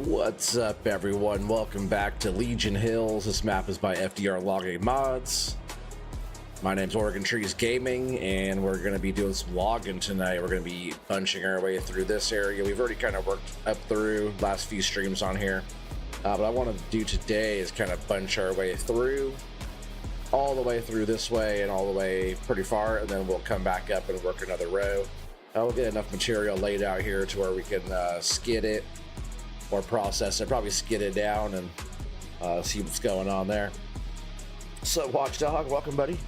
What's up, everyone? Welcome back to Legion Hills. This map is by FDR Logging Mods. My name's Oregon Trees Gaming, and we're going to be doing some logging tonight. We're going to be punching our way through this area. We've already kind of worked up through last few streams on here. What I want to do today is kind of punch our way through, all the way through this way and all the way pretty far, and then we'll come back up and work another row. We'll get enough material laid out here to where we can skid it or process it, probably skid it down and see what's going on there. So Watchdog, welcome, buddy.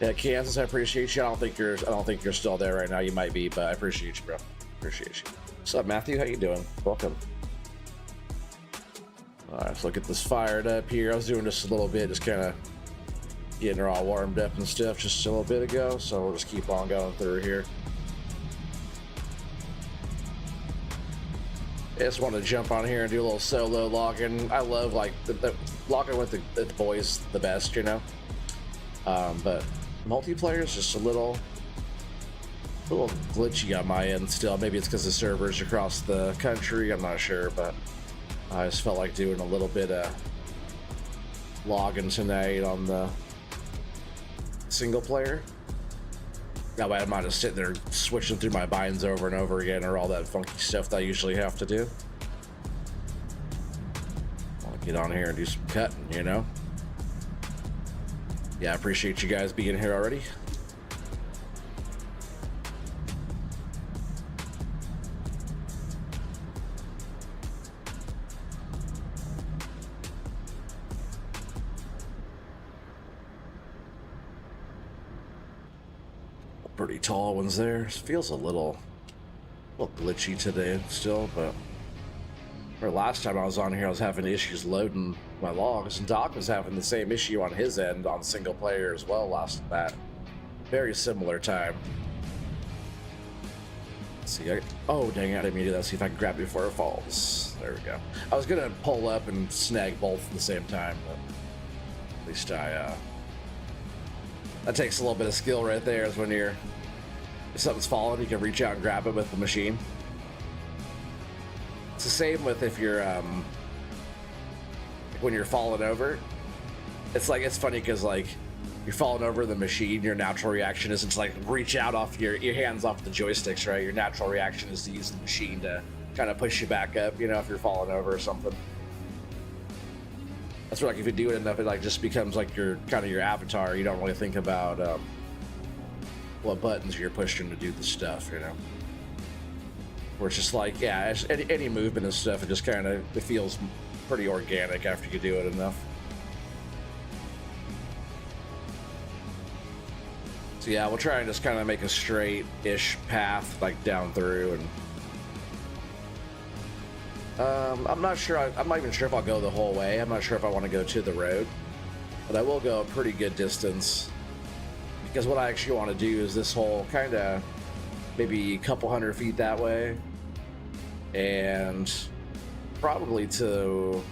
Yeah, Kansas, I appreciate you. I don't think you're still there right now. You might be, but I appreciate you, bro. Appreciate you. What's up, Matthew? How you doing? Welcome. All right, let's look at this fired up here. I was doing just a little bit, just kind of getting her all warmed up and stuff just a little bit ago. So we'll just keep on going through here. I just want to jump on here and do a little solo logging. I love like the logging with the boys the best, you know. But multiplayer is just a little glitchy on my end still. Maybe it's because the servers across the country. I'm not sure, but I just felt like doing a little bit of logging tonight on the single player. That way I'm not just sitting there switching through my binds over and over again, or all that funky stuff that I usually have to do. I'll get on here and do some cutting, you know? Yeah, I appreciate you guys being here already. Pretty tall ones there. It feels a little glitchy today still, but last time I was on here I was having issues loading my logs, and Doc was having the same issue on his end on single player as well that very similar time. Let's see, oh dang it, I didn't mean to do that. See if I can grab it before it falls. There we go. I was gonna pull up and snag both at the same time, but at least that takes a little bit of skill right there, is when if something's falling, you can reach out and grab it with the machine. It's the same with if you're, when you're falling over. It's funny because like you're falling over the machine, your natural reaction isn't to like reach out off your hands off the joysticks, right? Your natural reaction is to use the machine to kind of push you back up, you know, if you're falling over or something. That's where, like, if you do it enough, it like just becomes like your kind of your avatar. You don't really think about what buttons you're pushing to do the stuff, you know. Where it's just like, yeah, any movement and stuff, it just kind of it feels pretty organic after you do it enough. So yeah, we'll try and just kind of make a straight-ish path like down through, and I'm not sure. I'm not even sure if I'll go the whole way. I'm not sure if I want to go to the road, but I will go a pretty good distance, because what I actually want to do is this whole kind of maybe a couple hundred feet that way, and probably to,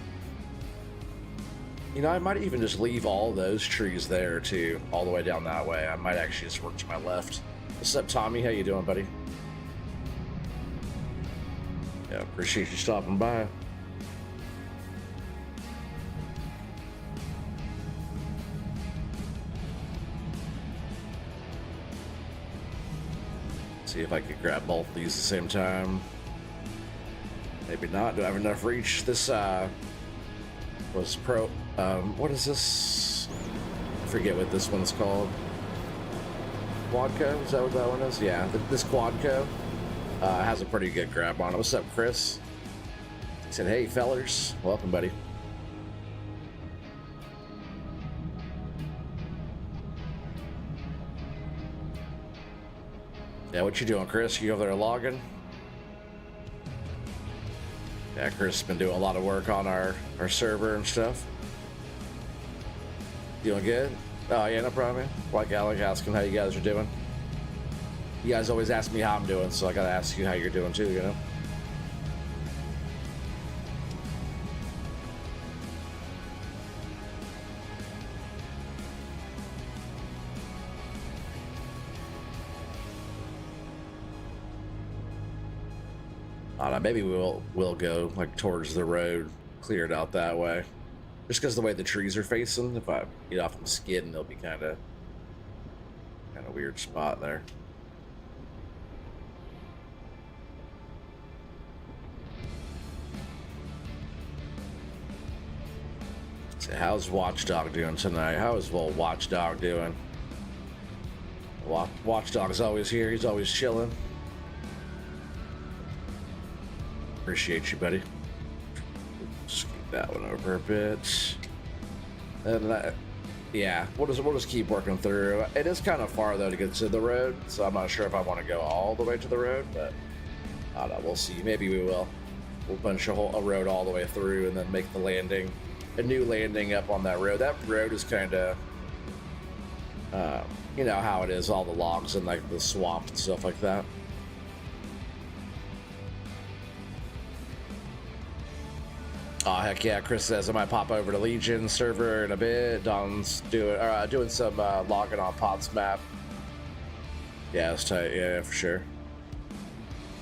you know, I might even just leave all those trees there too, all the way down that way. I might actually just work to my left. What's up, Tommy? How you doing, buddy? Yeah, appreciate you stopping by. See if I could grab both of these at the same time. Maybe not. Do I have enough reach? This was pro. What is this? I forget what this one's called. Quadco? Is that what that one is? Yeah, this Quadco has a pretty good grab on it. What's up, Chris? He said, hey, fellers. Welcome, buddy. Yeah, what you doing, Chris? You over there logging? Yeah, Chris has been doing a lot of work on our server and stuff. Doing good? Oh, yeah, no problem, man. Like Alec asking how you guys are doing. You guys always ask me how I'm doing, so I gotta ask you how you're doing too, you know? I don't know, maybe we'll go like towards the road, clear it out that way. Just because the way the trees are facing, if I get off the skid, it'll be kind of weird spot there. So how's Watchdog doing tonight? How is little Watchdog doing? Watchdog's always here. He's always chilling. Appreciate you, buddy. Just keep that one over a bit. And yeah, we'll just keep working through. It is kind of far though to get to the road, so I'm not sure if I want to go all the way to the road, but I don't know. We'll see. Maybe we will. We'll punch a road all the way through and then make the landing, a new landing up on that road. That road is kind of, you know how it is, all the logs and like the swamp and stuff like that. Oh heck yeah! Chris says I might pop over to Legion server in a bit. Don's doing some logging on Pot's map. Yeah, it's tight. Yeah, for sure.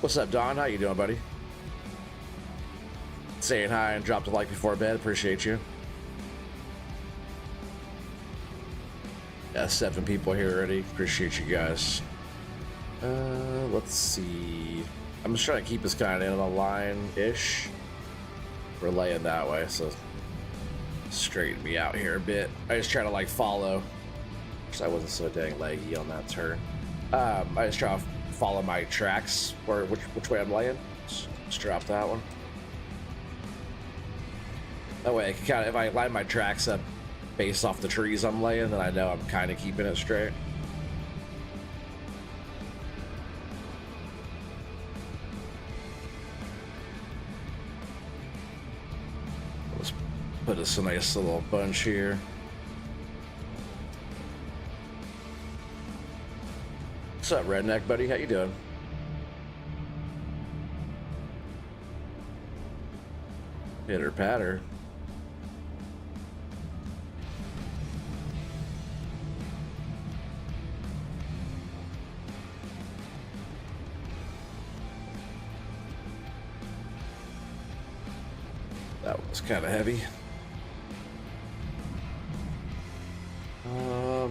What's up, Don? How you doing, buddy? Saying hi and dropped a like before bed. Appreciate you. Yeah, 7 people here already. Appreciate you guys. Let's see. I'm just trying to keep us kind of in a line-ish. We're laying that way, so straighten me out here a bit. I just try to like follow, because I wasn't so dang leggy on that turn. I just try to follow my tracks, or which way I'm laying. Just drop that one. That way I can kind of, if I line my tracks up based off the trees I'm laying, then I know I'm kind of keeping it straight. Put us a nice little bunch here. What's up, redneck buddy? How you doing? Pitter patter. That was kind of heavy.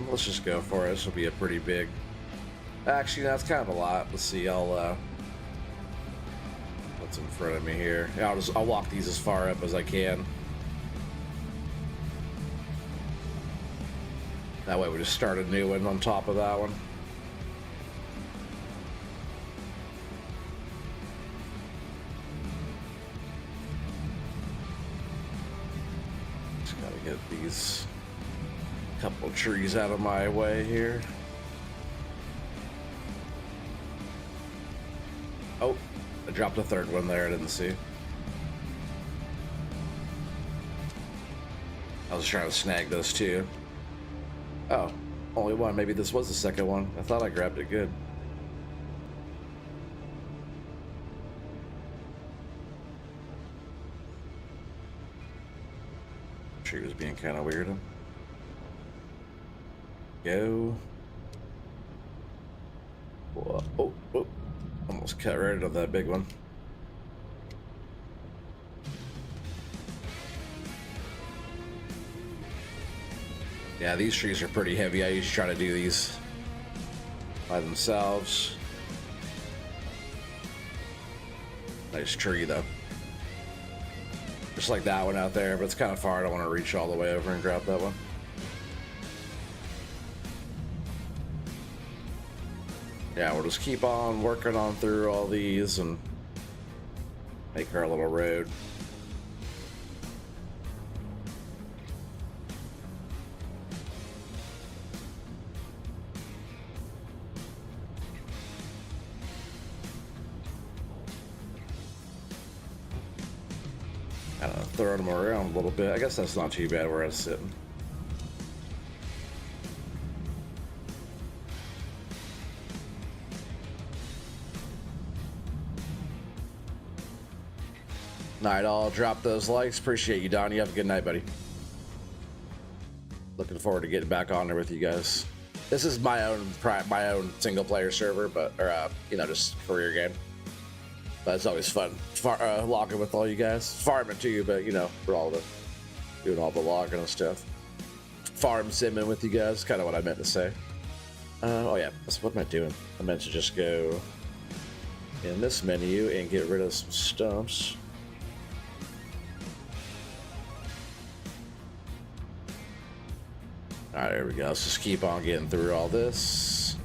Let's just go for it. This will be a pretty big. Actually, that's kind of a lot. Let's see. I'll what's in front of me here? Yeah, I'll walk these as far up as I can. That way we just start a new one on top of that one. Just gotta get these couple of trees out of my way here. Oh, I dropped a third one there. I didn't see. I was trying to snag those two. Oh, only one. Maybe this was the second one. I thought I grabbed it good. Tree was being kind of weird. Go. Whoa. Oh, oh, almost cut right into that big one. Yeah, these trees are pretty heavy. I usually try to do these by themselves. Nice tree though. Just like that one out there, but it's kind of far. I don't want to reach all the way over and grab that one. Yeah, we'll just keep on working on through all these and make our little road. I don't know, throwing them around a little bit. I guess that's not too bad where I was sitting. Alright, I'll drop those likes. Appreciate you, Don. You have a good night, buddy. Looking forward to getting back on there with you guys. This is my own single player server, but you know, just career game. But it's always fun logging with all you guys. Farming too, but you know, we're all doing all the logging and stuff. Farm simming with you guys, kind of what I meant to say. Oh yeah, what am I doing? I meant to just go in this menu and get rid of some stumps. All right, there we go. Let's just keep on getting through all this.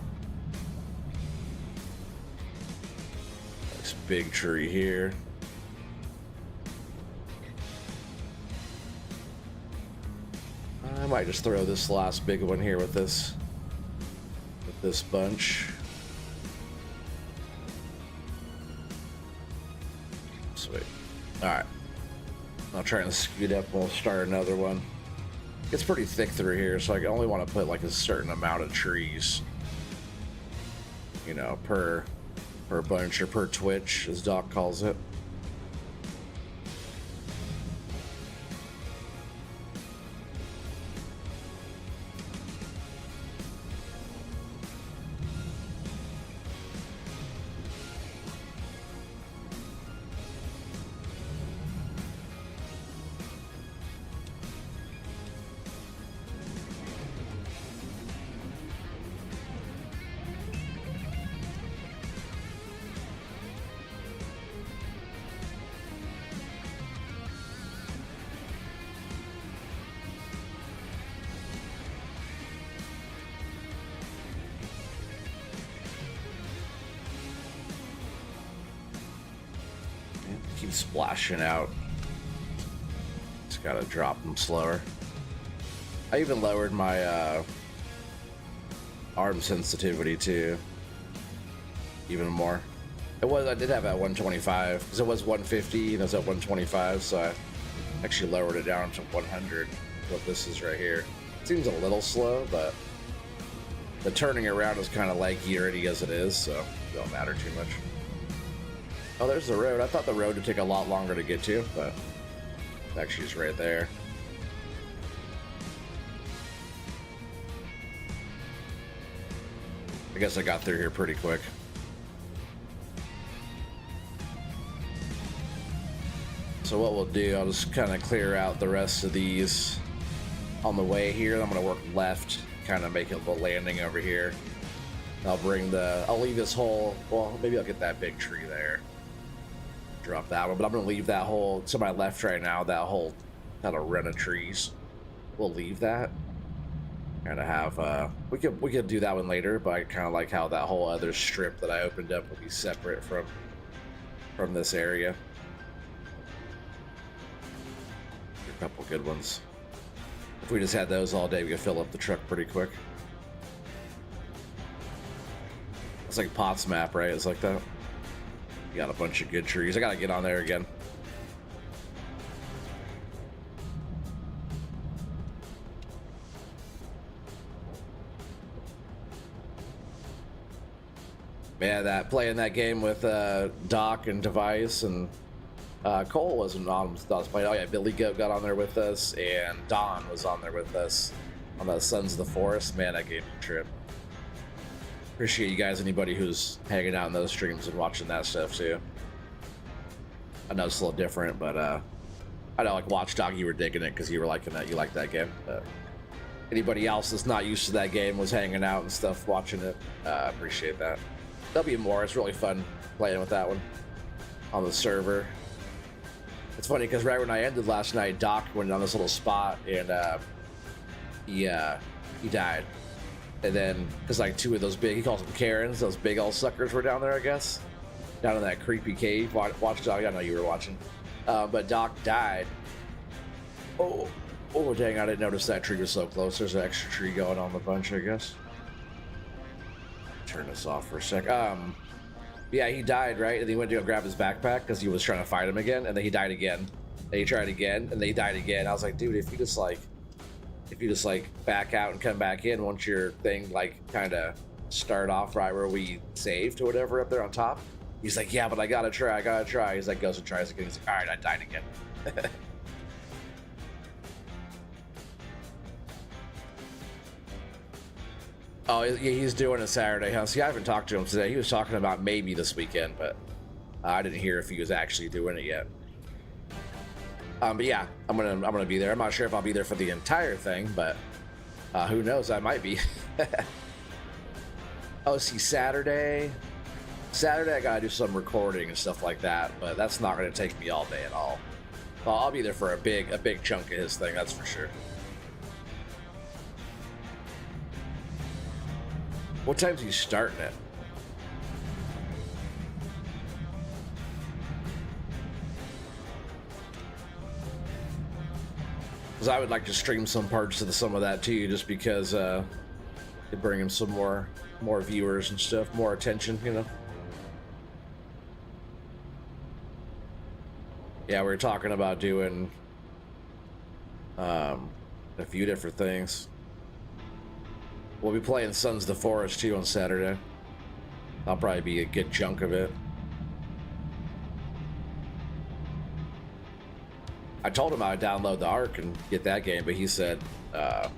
Nice big tree here. I might just throw this last big one here with this bunch. Sweet. All right. I'll try and scoot up. We'll start another one. It's pretty thick through here, so I only want to put like a certain amount of trees, you know, per bunch or per twitch, as Doc calls it. Keep splashing out. Just gotta drop them slower. I even lowered my arm sensitivity too, even more. I did have it at 125 because it was 150 and it was at 125, so I actually lowered it down to 100. What this is right here. Seems a little slow, but the turning around is kind of leggy already as it is, so it don't matter too much. Oh, there's the road. I thought the road would take a lot longer to get to, but it actually is right there. I guess I got through here pretty quick. So what we'll do, I'll just kind of clear out the rest of these on the way here. I'm going to work left, kind of make a little landing over here. I'll leave this whole, well, maybe I'll get that big tree there. Drop that one, but I'm gonna leave that whole to my left right now, that whole kind of run of trees. We'll leave that. Kind of have we could do that one later, but I kind of like how that whole other strip that I opened up will be separate from this area. A couple good ones. If we just had those all day, we could fill up the truck pretty quick. It's like Potts map, right? It's like that. You got a bunch of good trees. I gotta get on there again. Man, playing that game with Doc and Device and Cole wasn't on with us playing. Oh yeah, Billy Goat got on there with us, and Don was on there with us on the Sons of the Forest. Man, that game was a trip. Appreciate you guys, anybody who's hanging out in those streams and watching that stuff too. I know it's a little different, but I know, like Watchdog, you were digging it because you were liking that. You liked that game. Anybody else that's not used to that game was hanging out and stuff, watching it. Appreciate that. There'll be more. It's really fun playing with that one on the server. It's funny because right when I ended last night, Doc went on this little spot and he died. And then, because like two of those big, he calls them Karens, those big old suckers were down there, I guess. Down in that creepy cave. Watchdog, I know you were watching. But Doc died. Oh, dang, I didn't notice that tree was so close. There's an extra tree going on the bunch, I guess. Turn this off for a sec. Yeah, he died, right? And he went to go grab his backpack because he was trying to fight him again. And then he died again. And he tried again, and then he died again. I was like, dude, if you just back out and come back in once your thing like kind of start off right where we saved or whatever up there on top. He's like, yeah, but I gotta try. He's like, goes and tries again. He's like, all right, I died again. Oh, he's doing it Saturday, huh? See, I haven't talked to him today. He was talking about maybe this weekend, but I didn't hear if he was actually doing it yet. But yeah, I'm gonna be there. I'm not sure if I'll be there for the entire thing, but who knows? I might be. Oh, see, Saturday. Saturday, I gotta do some recording and stuff like that, but that's not gonna take me all day at all. Well, I'll be there for a big chunk of his thing, that's for sure. What time's he starting it? Because I would like to stream some parts of some of that too, just because it'd bring him some more viewers and stuff, more attention, you know. Yeah, we were talking about doing a few different things. We'll be playing Sons of the Forest too on Saturday. I'll probably be a good chunk of it. I told him I would download the Ark and get that game, but he said I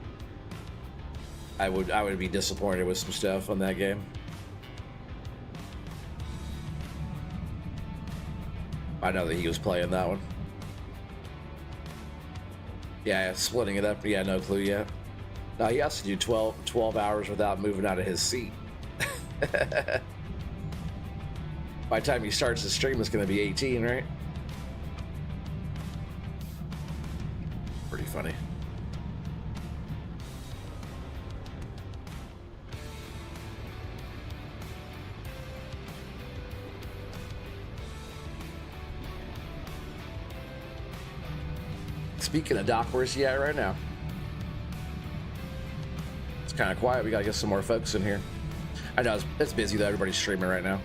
would be disappointed with some stuff on that game. I know that he was playing that one. Yeah, splitting it up. Yeah, no clue yet. No, he has to do 12 hours without moving out of his seat. By the time he starts the stream, it's going to be 18, right? Pretty funny. Speaking of Doc, where's he at right now? It's kind of quiet. We gotta get some more folks in here. I know it's busy though. Everybody's streaming right now.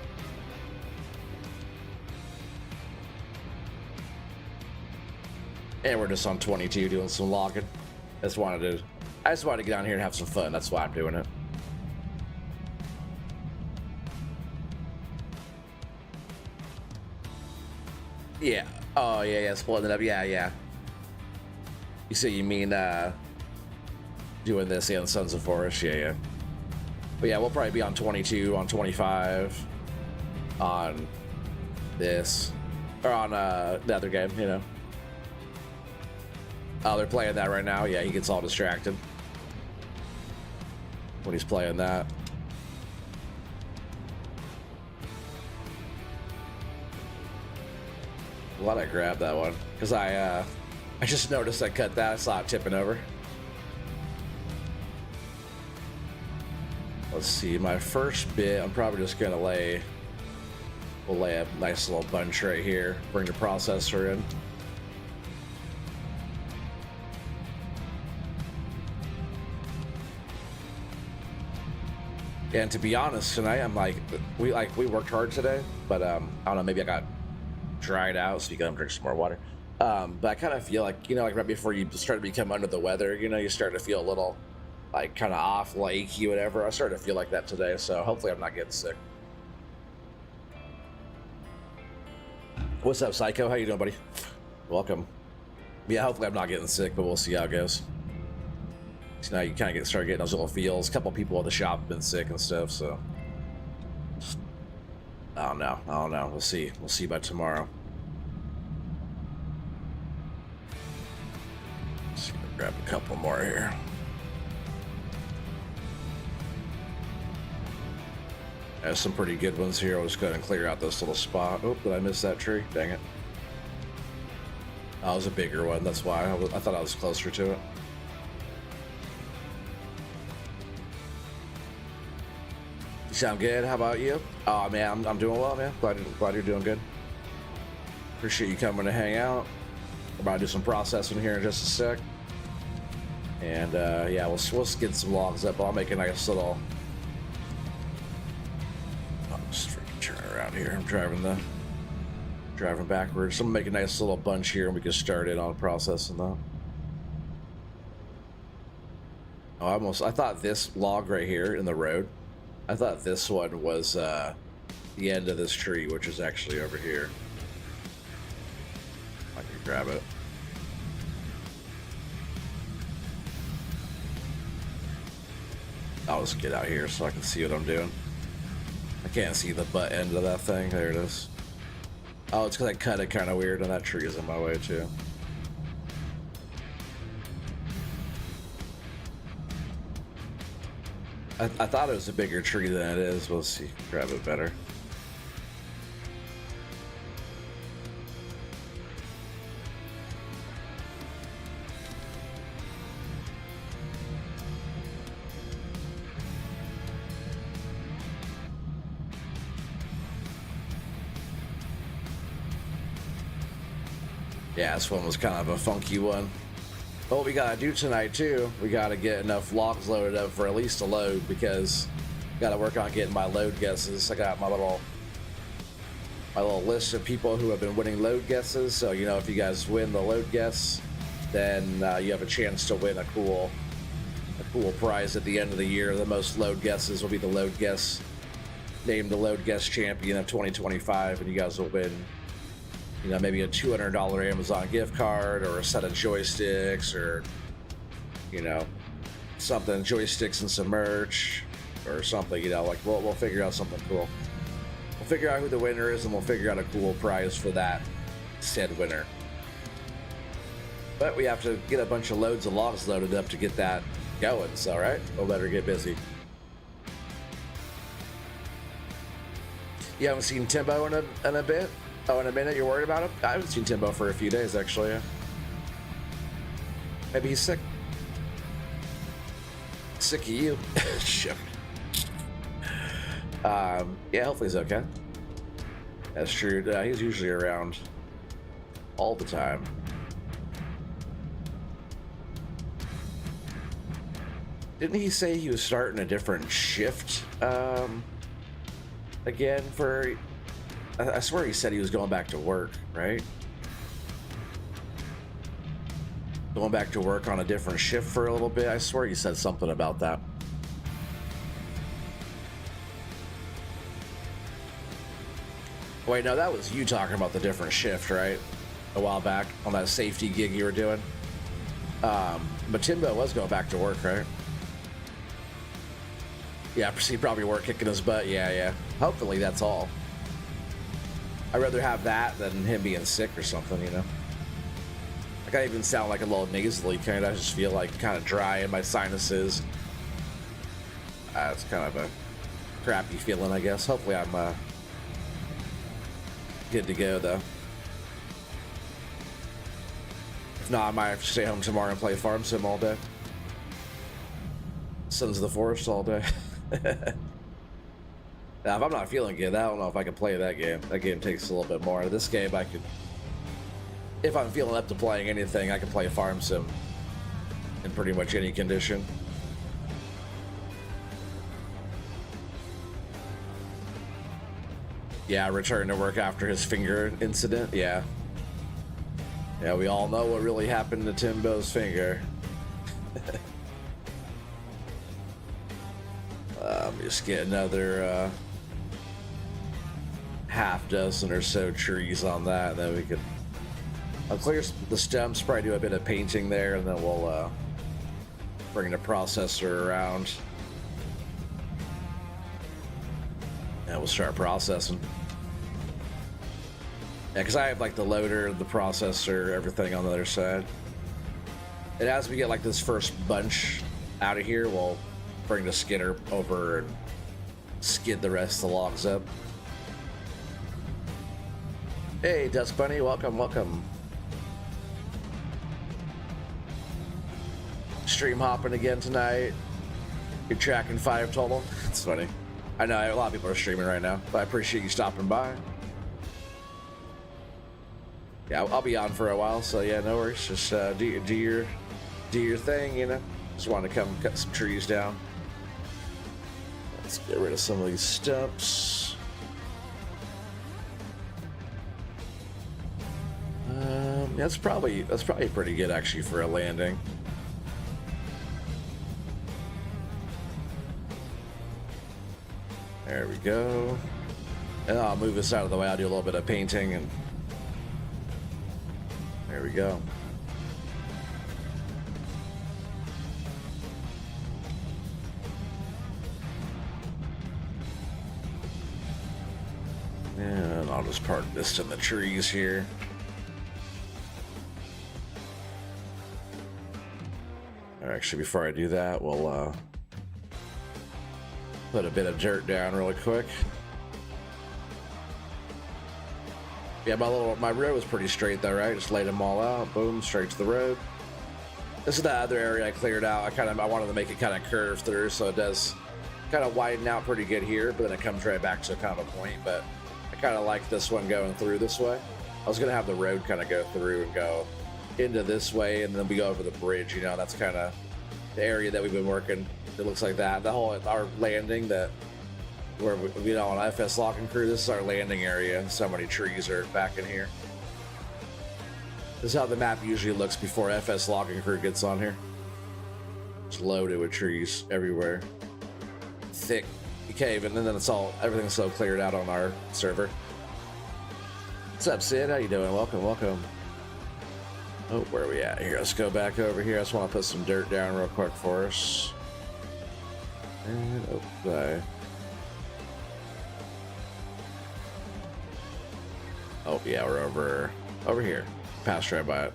And we're just on 22 doing some logging. I just wanted to get down here and have some fun. That's why I'm doing it. Yeah. Oh yeah, splitting it up. Yeah. You say you mean doing this in Sons of Forest? Yeah. But yeah, we'll probably be on 22, on 25, on this, or on the other game, you know. Oh, they're playing that right now. Yeah, he gets all distracted when he's playing that. Why'd I grab that one? Because I just noticed I cut that. I saw it tipping over. Let's see, my first bit, I'm probably just gonna we'll lay a nice little bunch right here, bring the processor in. And to be honest, tonight I'm we worked hard today, but I don't know, maybe I got dried out, so you gotta drink some more water. But I kind of feel like, you know, like right before you start to become under the weather, you know, you start to feel a little like kind of off, like achy, whatever. I started to feel like that today, so hopefully I'm not getting sick. What's up, Psycho? How you doing, buddy? Welcome. Yeah, hopefully I'm not getting sick, but we'll see how it goes. So now you kind of start getting those little feels. A couple people at the shop have been sick and stuff, so I don't know. We'll see by tomorrow. Let's see, grab a couple more here. There's some pretty good ones here. I'll just go ahead and clear out this little spot. Oh, did I miss that tree? Dang it. Oh, it was a bigger one. That's why I thought I was closer to it. You sound good. How about you? Oh, man, I'm doing well, man. Glad you're doing good. Appreciate you coming to hang out. We're about to do some processing here in just a sec. And yeah, we'll get some logs up. I'll make a nice little... Just freaking turn around here. I'm driving backwards. So I'm gonna make a nice little bunch here and we can start it on processing that. Oh, I thought this log right here in the road, I thought this one was the end of this tree, which is actually over here. I can grab it. I'll just get out here so I can see what I'm doing. I can't see the butt end of that thing. There it is. Oh, it's because I cut it kind of weird, and that tree is in my way too. I thought it was a bigger tree than it is. We'll see. Grab it better. Yeah, this one was kind of a funky one. But what we gotta do tonight too, we gotta get enough logs loaded up for at least a load, because gotta work on getting my load guesses. I got my little list of people who have been winning load guesses. So you know, if you guys win the load guess, then you have a chance to win a cool prize at the end of the year. The most load guesses will be the load guess, named the load guess champion of 2025, and you guys will win, you know, maybe a $200 Amazon gift card, or a set of joysticks, or, you know, something, joysticks and some merch or something, you know, like we'll figure out something cool. We'll figure out who the winner is, and we'll figure out a cool prize for that said winner. But we have to get a bunch of loads of logs loaded up to get that going, so right, we'll better get busy. You haven't seen Timbo in a bit? Oh, in a minute, you're worried about him? I haven't seen Timbo for a few days, actually. Yeah. Maybe he's sick. Sick of you. Shit. Yeah, hopefully he's okay. That's true. He's usually around all the time. Didn't he say he was starting a different shift again for... I swear he said he was going back to work, right? Going back to work on a different shift for a little bit. I swear he said something about that. Wait, no, that was you talking about the different shift, right? A while back on that safety gig you were doing. But Timbo was going back to work, right? Yeah, he probably worked kicking his butt. Yeah. Hopefully that's all. I'd rather have that than him being sick or something, you know? Like, I even sound like a little nasally, kind of. I just feel like kind of dry in my sinuses. It's kind of a crappy feeling, I guess. Hopefully I'm good to go, though. If not, I might have to stay home tomorrow and play Farm Sim all day. Sons of the Forest all day. Now, if I'm not feeling good, I don't know if I can play that game. That game takes a little bit more. This game, I could... If I'm feeling up to playing anything, I can play Farm Sim in pretty much any condition. Yeah, return to work after his finger incident. Yeah, we all know what really happened to Timbo's finger. Just get another half dozen or so trees on that, and then we could... I'll clear the stems, probably do a bit of painting there, and then we'll bring the processor around. And we'll start processing. Yeah, because I have like the loader, the processor, everything on the other side. And as we get like this first bunch out of here, we'll bring the skidder over and skid the rest of the logs up. Hey, Dusk Bunny, welcome. Stream hopping again tonight. You're tracking 5 total. It's funny. I know a lot of people are streaming right now, but I appreciate you stopping by. Yeah, I'll be on for a while, so yeah, no worries. Just do your thing, you know. Just want to come cut some trees down. Let's get rid of some of these stumps. That's probably pretty good actually for a landing. There we go. And I'll move this out of the way. I'll do a little bit of painting, and there we go. And I'll just park this in the trees here. Actually, before I do that, we'll put a bit of dirt down really quick. Yeah, my road was pretty straight though, right? Just laid them all out, boom, straight to the road. This is the other area I cleared out. I wanted to make it kind of curve through, so it does kind of widen out pretty good here, but then it comes right back to kind of a point. But I kind of like this one going through this way. I was gonna have the road kind of go through and go into this way, and then we go over the bridge. You know, that's kind of the area that we've been working. It looks like that. The whole our landing that where we, you know, on FS Lock and Crew. This is our landing area. So many trees are back in here. This is how the map usually looks before FS Lock and Crew gets on here. It's loaded with trees everywhere, thick cave, and then everything's so cleared out on our server. What's up, Sid? How you doing? Welcome, welcome. Oh, where are we at here? Let's go back over here. I just want to put some dirt down real quick for us. And okay. Oh yeah, we're over here. Passed right by it.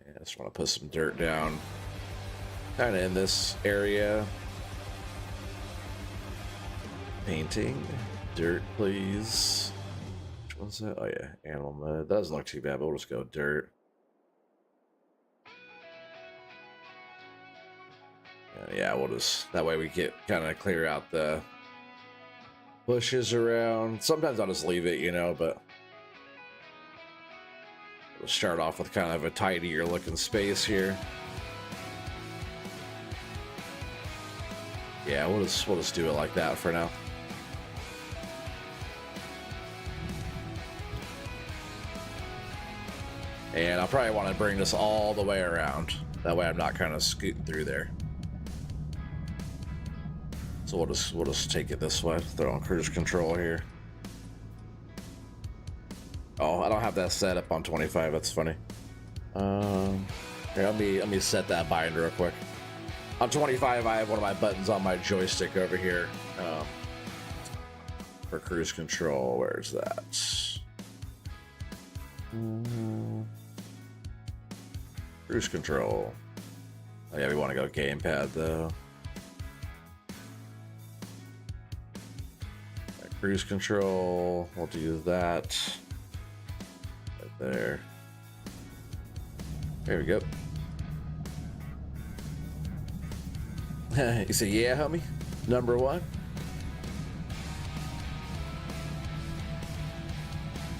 Yeah, I just want to put some dirt down, kind of in this area. Painting, dirt, please. Which one's that? Oh yeah, animal mud. That doesn't look too bad, but we'll just go dirt. Yeah, we'll just, that way we get kind of clear out the bushes around. Sometimes I'll just leave it, you know, but we'll start off with kind of a tidier looking space here. Yeah, we'll just do it like that for now. And I'll probably want to bring this all the way around. That way I'm not kind of scooting through there. So we'll just take it this way. Throw on cruise control here. Oh, I don't have that set up on 25. That's funny. Here, let me set that bind real quick. On 25, I have one of my buttons on my joystick over here for cruise control. Where's that? Cruise control. Oh yeah, we want to go gamepad though. Cruise control, we'll do that right there. There we go. You say, yeah, homie? Number one?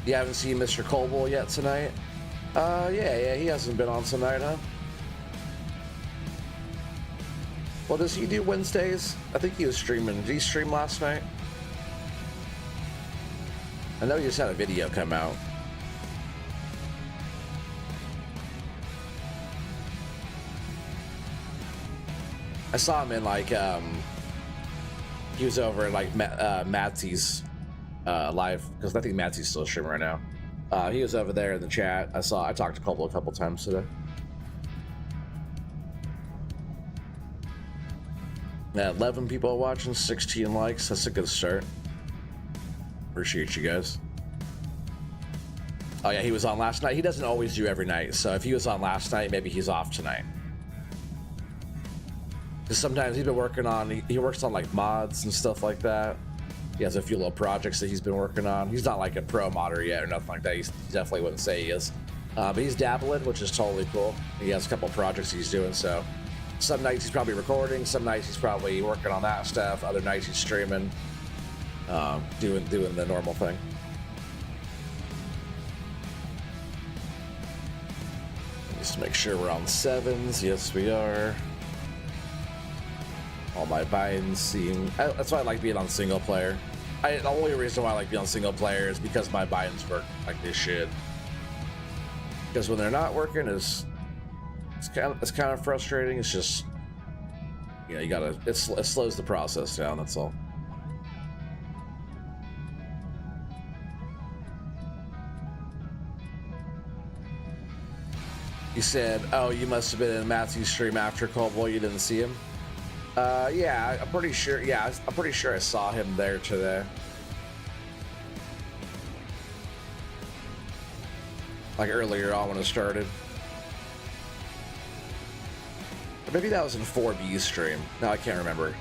You haven't seen Mr. Colville yet tonight? Yeah, he hasn't been on tonight, huh? Well, does he do Wednesdays? I think he was streaming. Did he stream last night? I know he just had a video come out. I saw him in like, he was over in like Matsy's live, because I think Matsy's still streaming right now. He was over there in the chat. I talked to Cobble a couple times today. Yeah, 11 people watching, 16 likes. That's a good start. Appreciate you guys. Oh yeah, he was on last night. He doesn't always do every night, so if he was on last night, maybe he's off tonight. Because sometimes he's been working on, he works on like mods and stuff like that. He has a few little projects that he's been working on. He's not like a pro modder yet or nothing like that. He definitely wouldn't say he is. But he's dabbling, which is totally cool. He has a couple projects he's doing, so some nights he's probably recording, some nights he's probably working on that stuff, other nights he's streaming, doing the normal thing. Just to make sure we're on sevens. Yes, we are. All my binds seem. That's why I like being on single player. The only reason why I like being on single player is because my binds work like they should. Because when they're not working, it's kind of frustrating. It's just, you know, you gotta. It slows the process down. That's all. You said, "Oh, you must have been in Matthew's stream after Coldboy. You didn't see him." Yeah, I'm pretty sure. Yeah, I'm pretty sure I saw him there today. like earlier on when it started. Or maybe that was in 4B's stream. No, I can't remember.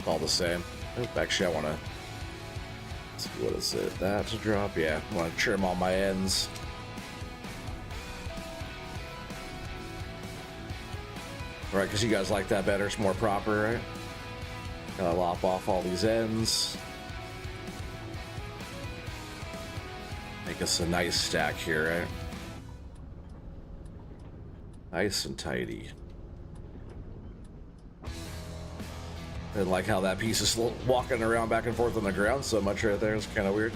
All the same. Oop, actually, I want to... What is it? That to drop? Yeah, I want to trim all my ends. Right, because you guys like that better. It's more proper, right? Gotta lop off all these ends. Make us a nice stack here, right? Nice and tidy. Didn't like how that piece is walking around back and forth on the ground so much right there. It's kind of weird.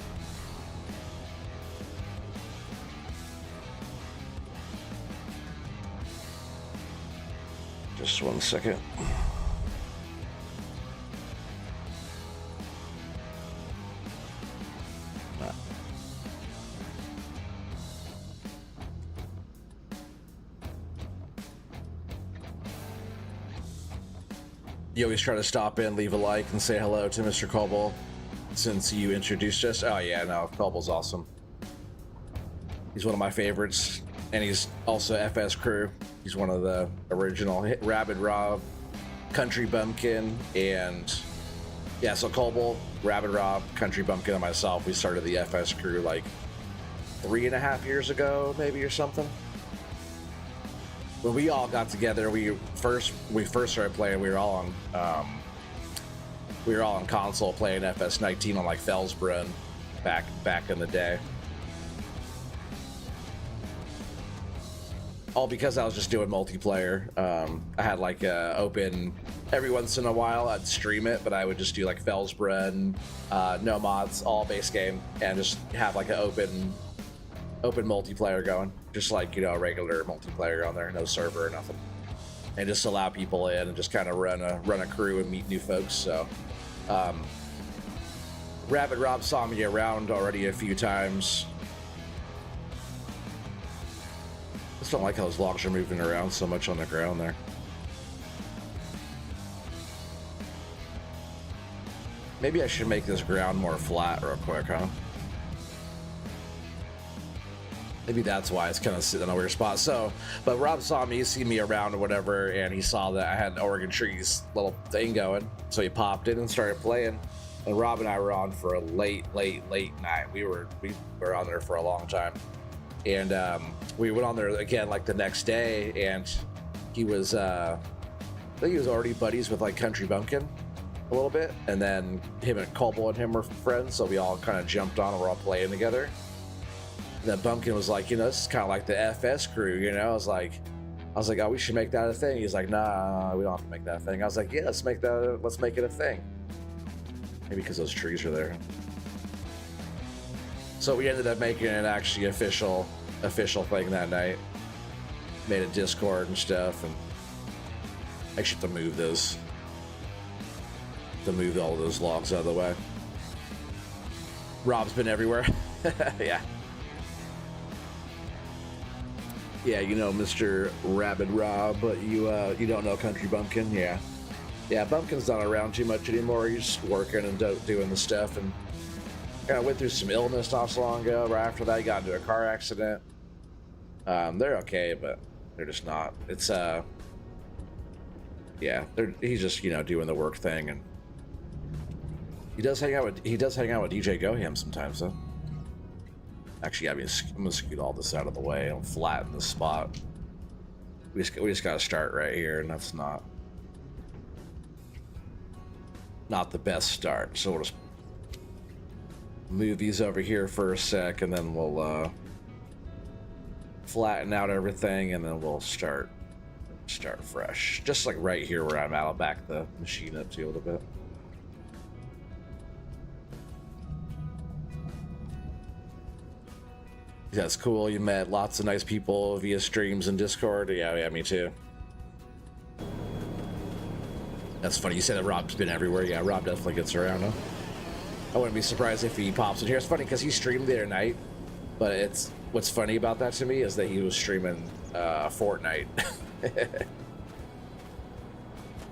Just 1 second. You always try to stop in, leave a like, and say hello to Mr. Cobble since you introduced us. Oh yeah, no, Cobble's awesome. He's one of my favorites, and he's also FS Crew. He's one of the original Rabid Rob, Country Bumpkin, and yeah, so Cobble, Rabid Rob, Country Bumpkin, and myself, we started the FS Crew like 3.5 years ago, maybe, or something. When we all got together, we first started playing. We were all on console playing FS19 on like Felsbrunn back in the day. All because I was just doing multiplayer. I had like open every once in a while. I'd stream it, but I would just do like Felsbrunn, no mods, all base game, and just have like an open multiplayer going, just like, you know, a regular multiplayer on there, no server or nothing, and just allow people in and just kind of run a crew and meet new folks. So Rabid Rob saw me around already a few times. I just don't like how those logs are moving around so much on the ground there. Maybe I should make this ground more flat real quick, huh? Maybe that's why it's kind of sitting in a weird spot. So, but Rob saw me, see me around or whatever, and he saw that I had an Oregon Trees little thing going. So he popped in and started playing. And Rob and I were on for a late night. We were on there for a long time. And we went on there again like the next day, and he was, I think he was already buddies with like Country Bumpkin a little bit. And then him and Cobble and him were friends. So we all kind of jumped on and we're all playing together. And then Bumpkin was like, you know, this is kind of like the FS Crew, you know. I was like, oh, we should make that a thing. He's like, nah, we don't have to make that a thing. I was like, yeah, let's make it a thing. Maybe because those trees are there. So we ended up making an actually official thing that night. Made a Discord and stuff, and I actually have to move all of those logs out of the way. Rob's been everywhere. Yeah. Yeah, you know Mr. Rabid Rob, but you don't know Country Bumpkin. Yeah, Bumpkin's not around too much anymore. He's just working and doing the stuff, and kind of went through some illness not so long ago. Right after that, he got into a car accident. They're okay, but they're just not. It's yeah, he's just, you know, doing the work thing, and he does hang out with DJ Goham sometimes though. Actually, I'm gonna scoot all this out of the way and flatten the spot. We just gotta start right here, and that's not the best start. So we'll just move these over here for a sec, and then we'll flatten out everything, and then we'll start fresh. Just like right here where I'm at, I'll back the machine up to you a little bit. That's cool. You met lots of nice people via streams and Discord. Yeah, me too. That's funny. You said that Rob's been everywhere. Yeah, Rob definitely gets around, huh? I wouldn't be surprised if he pops in here. It's funny because he streamed the other night, but what's funny about that to me is that he was streaming Fortnite.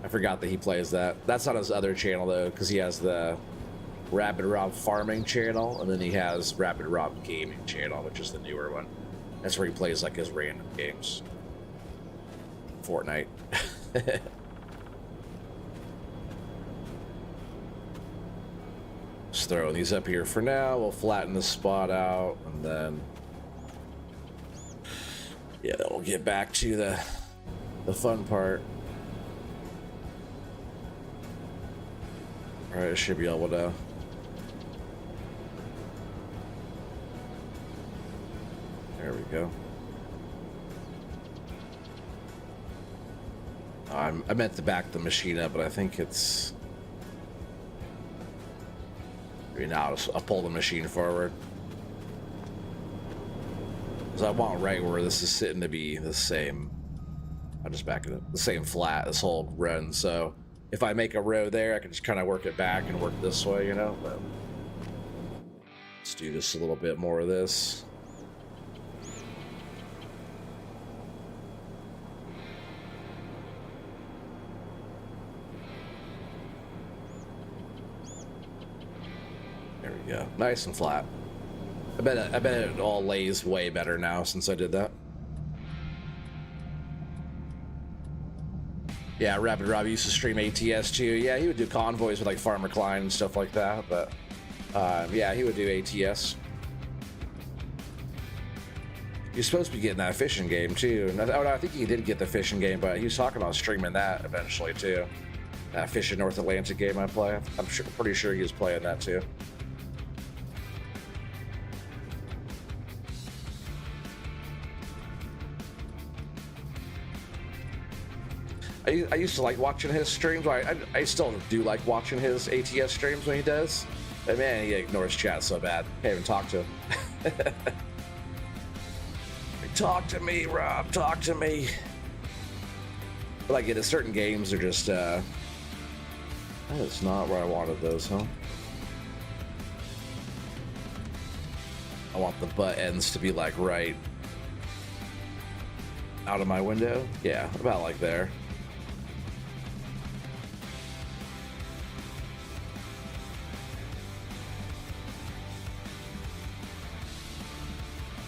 I forgot that he plays that. That's not his other channel though, because he has the Rabid Rob Farming channel, and then he has Rabid Rob Gaming channel, which is the newer one. That's where he plays like his random games. Fortnite. Just throwing these up here for now. We'll flatten the spot out, and then yeah, then we'll get back to the fun part. All right, I should be able to. There we go. I meant to back the machine up, but I think it's. Now I'll pull the machine forward. Because I want right where this is sitting to be the same. I'll just back it up. The same flat, this whole run. So if I make a row there, I can just kind of work it back and work this way, you know? But let's do just a little bit more of this. There we go. Nice and flat. I bet it all lays way better now since I did that. Yeah, Rapid Rob used to stream ATS too. Yeah, he would do convoys with like Farmer Klein and stuff like that. But yeah, he would do ATS. You're supposed to be getting that fishing game too. I think he did get the fishing game, but he was talking about streaming that eventually too. That fishing North Atlantic game I play. I'm pretty sure he was playing that too. I used to like watching his streams. I still do like watching his ATS streams when he does. But man, he ignores chat so bad. Can't even talk to him. Talk to me, Rob. Talk to me. But like in certain games, they're just. That is not where I wanted those, huh? I want the butt ends to be like right out of my window. Yeah, about like there.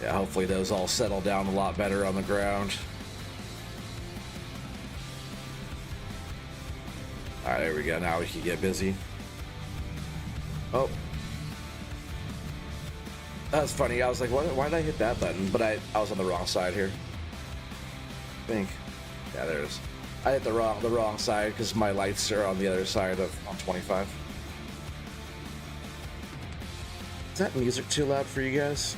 Yeah, hopefully those all settle down a lot better on the ground. All right, there we go. Now we can get busy. Oh. That's funny. I was like, why did I hit that button? But I was on the wrong side here. I think. Yeah, there it is. I hit the wrong side because my lights are on the other side of on 25. Is that music too loud for you guys?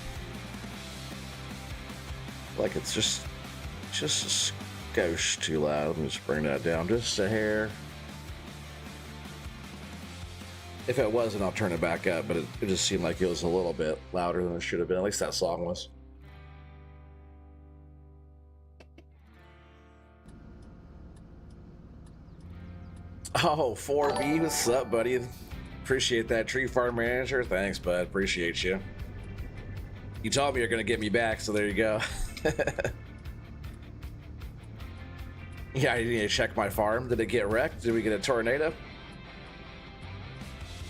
Like it's just a skosh too loud. Let me just bring that down just a hair. If it wasn't, I'll turn it back up, but it just seemed like it was a little bit louder than it should have been. At least that song was. Oh, 4B, what's up, buddy? Appreciate that, Tree Farm Manager. Thanks, bud. Appreciate you. You told me you're gonna get me back, so there you go. Yeah, I need to check my farm. Did it get wrecked? Did we get a tornado?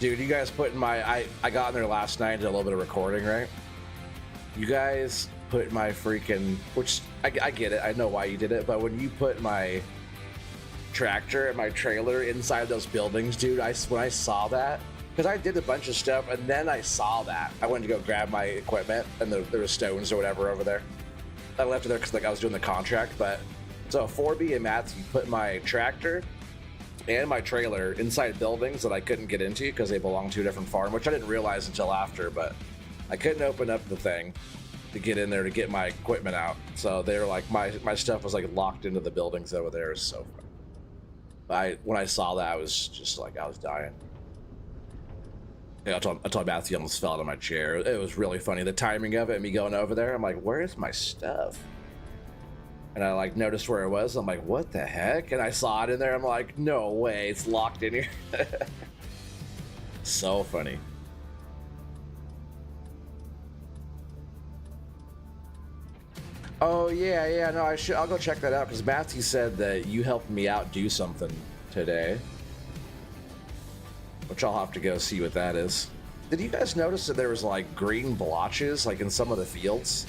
Dude, you guys put in my... I got in there last night and did a little bit of recording, right? You guys put my freaking... Which, I get it. I know why you did it. But when you put my tractor and my trailer inside those buildings, dude, when I saw that... Because I did a bunch of stuff, and then I saw that. I went to go grab my equipment, and there were stones or whatever over there. I left it there because like I was doing the contract, but... So 4B and Matt's, you put my tractor and my trailer inside buildings that I couldn't get into because they belong to a different farm, which I didn't realize until after, but I couldn't open up the thing to get in there to get my equipment out. So they're like, my stuff was like locked into the buildings over there. So when I saw that, I was just like, I was dying. Yeah, I told Matthew I almost fell out of my chair. It was really funny. The timing of it, me going over there, I'm like, where is my stuff? And I like noticed where it was. I'm like, what the heck? And I saw it in there. I'm like, no way, it's locked in here. So funny. Oh yeah, no, I'll go check that out because Matthew said that you helped me out do something today, which I'll have to go see what that is. Did you guys notice that there was like green blotches like in some of the fields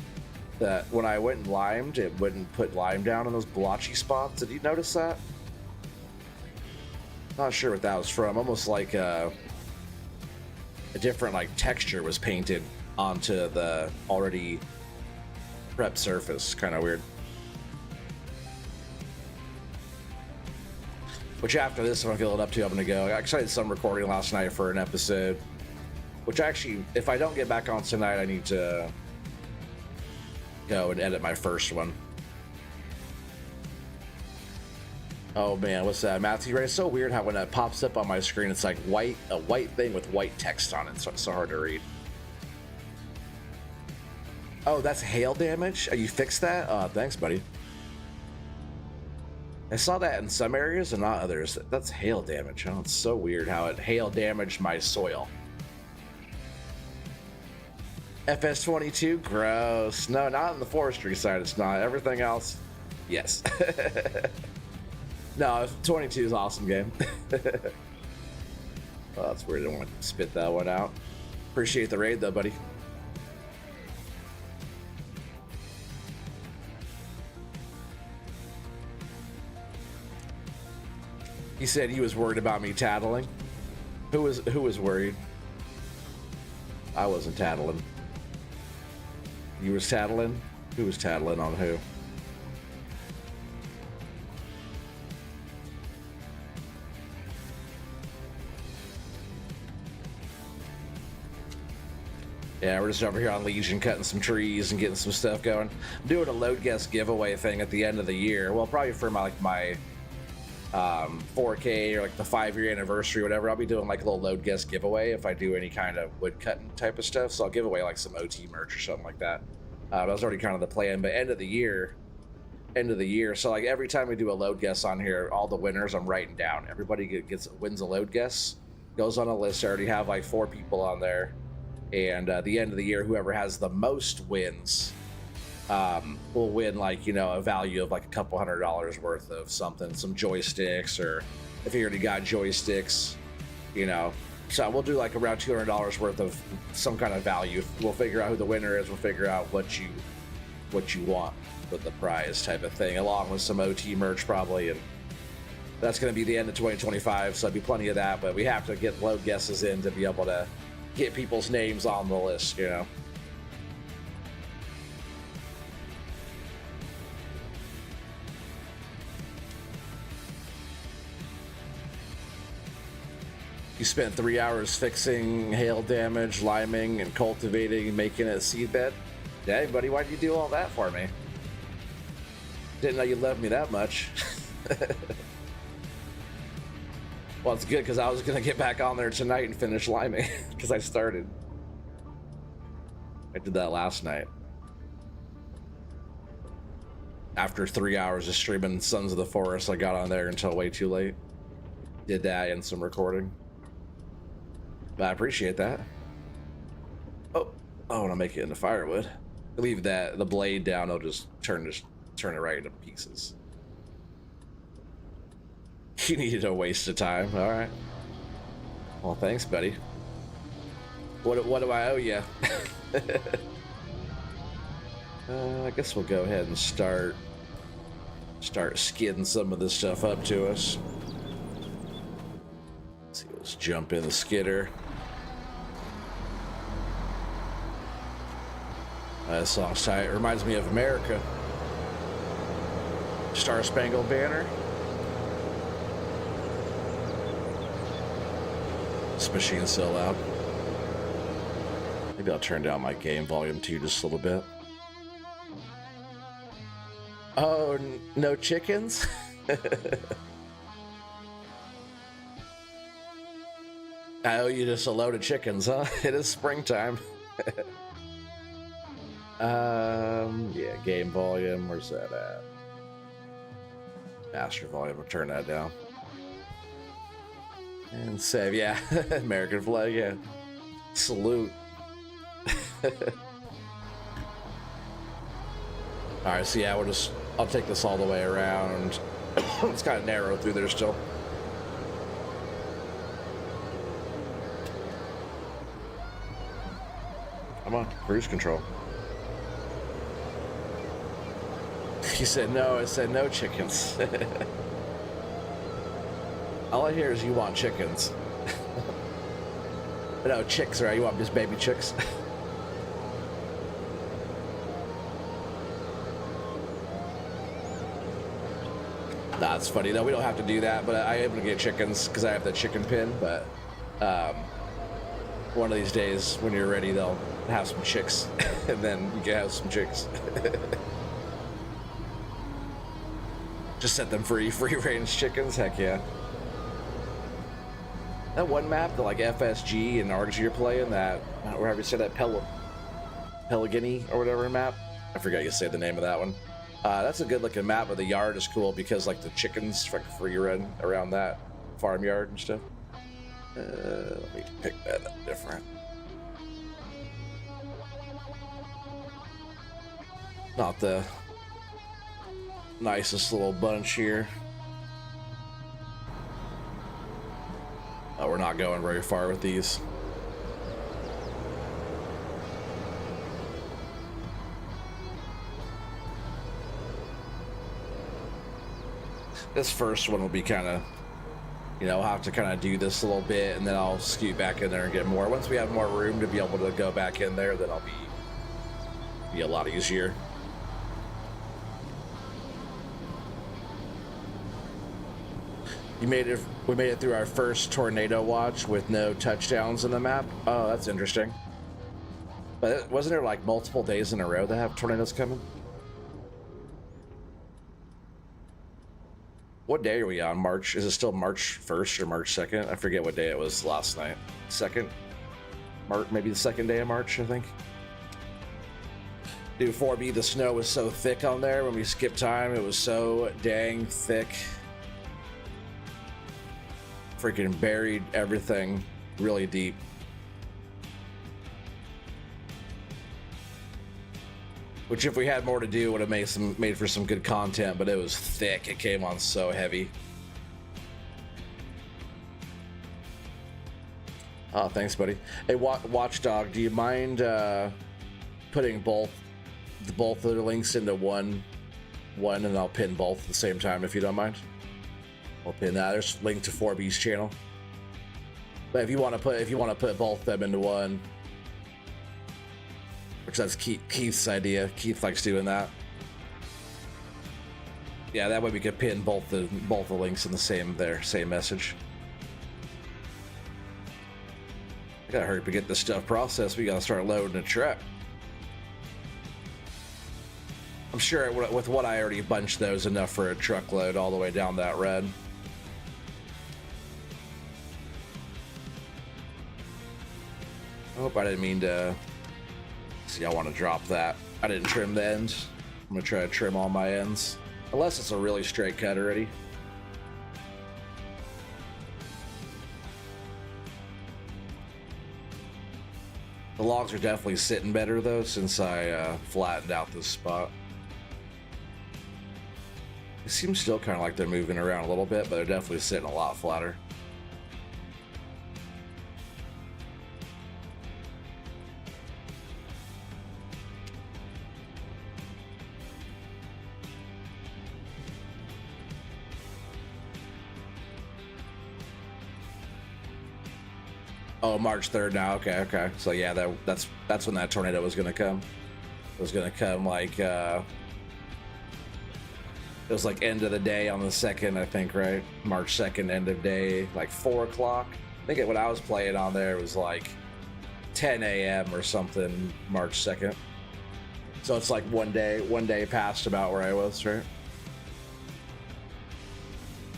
that when I went and limed, it wouldn't put lime down in those blotchy spots. Did you notice that? Not sure what that was from. Almost like a different like texture was painted onto the already prepped surface. Kind of weird. Which after this, if I feel it up to, I'm gonna go. I actually did some recording last night for an episode. Which actually, if I don't get back on tonight, I need to go and edit my first one. Oh man, what's that? Matthew Ray? It's so weird how when that pops up on my screen, it's like a white thing with white text on it. So it's so hard to read. Oh, that's hail damage? Oh, you fixed that? Thanks, buddy. I saw that in some areas and not others. That's hail damage. Oh, it's so weird how it hail damaged my soil. FS22, gross. No, not on the forestry side, it's not. Everything else, yes. No, 22 is an awesome game. Oh, that's weird. I don't want to spit that one out. Appreciate the raid, though, buddy. He said he was worried about me tattling. Who was worried? I wasn't tattling. You was tattling? Who was tattling on who? Yeah, we're just over here on Legion cutting some trees and getting some stuff going. I'm doing a load guess giveaway thing at the end of the year. Well, probably for my 4K or like the 5-year anniversary or whatever. I'll be doing like a little load guess giveaway if I do any kind of wood cutting type of stuff. So I'll give away like some OT merch or something like that. That was already kind of the plan. But end of the year. So like every time we do a load guess on here, all the winners I'm writing down. Everybody wins a load guess, goes on a list. I already have like 4 people on there. And at the end of the year, whoever has the most wins will win like, a value of like a couple $100 worth of something, some joysticks, or if you already got joysticks, So we'll do like around $200 worth of some kind of value. We'll figure out who the winner is. We'll figure out what you want with the prize type of thing, along with some OT merch probably. And that's going to be the end of 2025. So there'll be plenty of that, but we have to get load guesses in to be able to get people's names on the list, You spent 3 hours fixing hail damage, liming, and cultivating and making a seedbed? Hey, buddy, why'd you do all that for me? Didn't know you loved me that much. Well, it's good because I was going to get back on there tonight and finish liming because I started. I did that last night. After 3 hours of streaming Sons of the Forest, I got on there until way too late. Did that and some recording. But I appreciate that. Oh, I want to make it into firewood. Leave the blade down, I'll just turn it right into pieces. You needed a waste of time. All right. Well, thanks, buddy. What do I owe you? I guess we'll go ahead and start skidding some of this stuff up to us. Let's see, let's jump in the skidder. This song's tight. It reminds me of America. Star Spangled Banner. This machine's so loud. Maybe I'll turn down my game volume too just a little bit. Oh, no chickens? I owe you just a load of chickens, huh? It is springtime. Yeah, game volume. Where's that at? Master volume. I'll turn that down. And save, yeah. American flag, yeah. Salute. Alright, so yeah, I'll take this all the way around. It's kind of narrow through there still. Come on, cruise control. He said no. I said no chickens. All I hear is you want chickens. No, chicks, right? You want just baby chicks? Nah, it's funny. No, we don't have to do that, but I am able to get chickens because I have the chicken pin, but one of these days when you're ready, they'll have some chicks, and then you can have some chicks. Just set them free range chickens, heck yeah. That one map, the like FSG and RG you're playing, that, wherever you say that, Pelagini or whatever map, I forgot you say the name of that one. That's a good looking map, but the yard is cool because like the chickens like free run around that farmyard and stuff. Let me pick that up different. Not the nicest little bunch here. Oh, we're not going very far with these. This first one will be kind of, you know, I'll have to kind of do this a little bit, and then I'll scoot back in there and get more. Once we have more room to be able to go back in there, then I'll be a lot easier. We made it through our first tornado watch with no touchdowns in the map. Oh, that's interesting. But wasn't there like multiple days in a row that have tornadoes coming? What day are we on? March? Is it still March 1st or March 2nd? I forget what day it was last night. 2nd? March, maybe the 2nd day of March, I think. Dude, 4B, the snow was so thick on there when we skipped time. It was so dang thick. Freaking buried everything really deep. Which, if we had more to do, would have made for some good content, but it was thick. It came on so heavy. Oh, thanks, buddy. Hey, Watchdog, do you mind putting both of the links into one, and I'll pin both at the same time if you don't mind. I'll pin that. There's a link to 4B's channel. But if you want to put both of them into one, which that's Keith's idea. Keith likes doing that. Yeah, that way we could pin both the links in the same message. I gotta hurry up and get this stuff processed. We gotta start loading the truck. I'm sure with what I already bunched those, enough for a truckload all the way down that road. I hope I didn't mean to. See, I want to drop that. I didn't trim the ends. I'm gonna try to trim all my ends, unless it's a really straight cut already. The logs are definitely sitting better though, since I flattened out this spot. It seems still kind of like they're moving around a little bit, but they're definitely sitting a lot flatter. Oh, March 3rd now. Okay. So yeah, that's when that tornado was gonna come. It was gonna come like it was like end of the day on the 2nd, I think, right? March 2nd, end of day, like 4 o'clock. I think when I was playing on there, it was like 10 a.m. or something, March 2nd. So it's like one day past about where I was, right?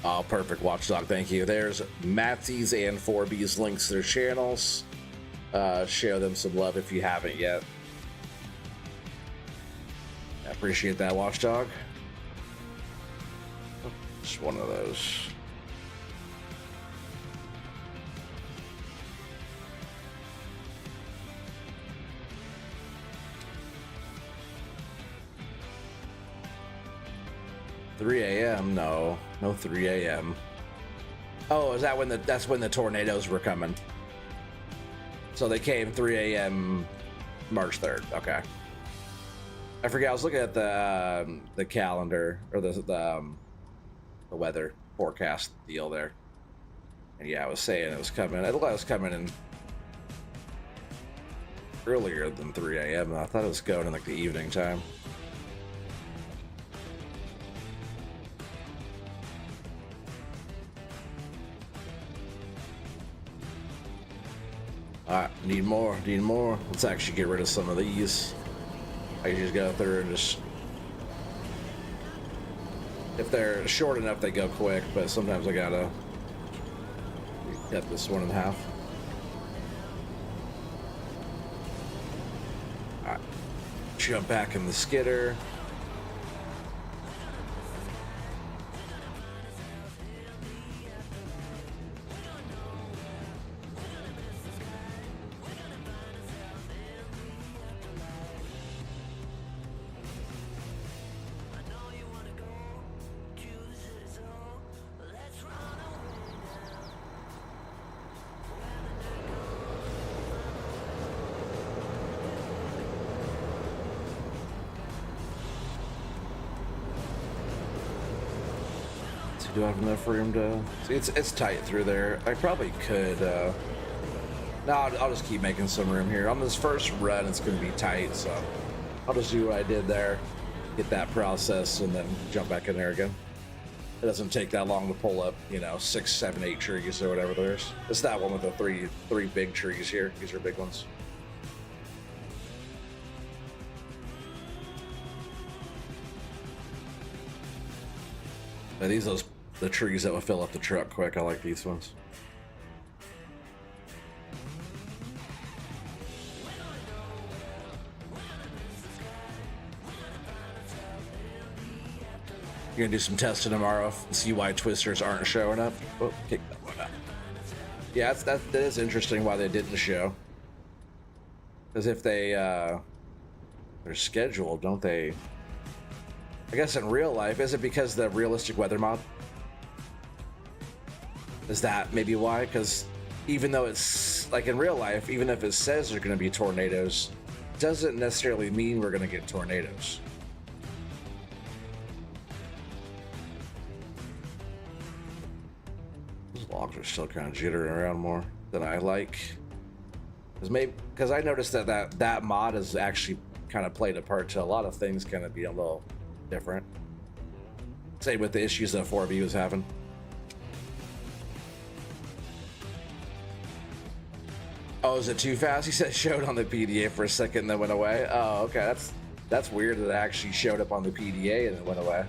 Oh, perfect, Watchdog. Thank you. There's Matsy's and 4B's links to their channels. Share them some love if you haven't yet. I appreciate that, Watchdog. Just one of those. $3 a.m. No 3 a.m. Oh, is that that's when the tornadoes were coming? So they came 3 a.m. March 3rd. Okay. I forget. I was looking at the calendar or the weather forecast deal there, and yeah, I was saying it was coming. It looked like it was coming in earlier than 3 a.m. I thought it was going in like the evening time. Alright, need more. Let's actually get rid of some of these. I can just go through and just... If they're short enough, they go quick, but sometimes I gotta cut this one in half. Alright, jump back in the skidder. Do I have enough room to... See, it's tight through there. I probably could... No, I'll just keep making some room here. On this first run, it's going to be tight, so I'll just do what I did there, get that process, and then jump back in there again. It doesn't take that long to pull up, you know, 6, 7, 8 trees or whatever there is. It's that one with the three big trees here. These are big ones. But these are the trees that will fill up the truck quick. I like these ones. You're gonna do some testing tomorrow, see why twisters aren't showing up. Oh, kick that one out. Yeah, that is interesting why they didn't show. Because if they're scheduled, don't they? I guess in real life, is it because the realistic weather mod? Is that maybe why? Because even though it's like in real life, even if it says there's going to be tornadoes, doesn't necessarily mean we're going to get tornadoes. These logs are still kind of jittering around more than I like. Because I noticed that mod has actually kind of played a part to a lot of things kind of being a little different. Same with the issues that 4B was having. Oh, is it too fast? He said showed on the PDA for a second and then went away. Oh, okay. That's weird that it actually showed up on the PDA and it went away.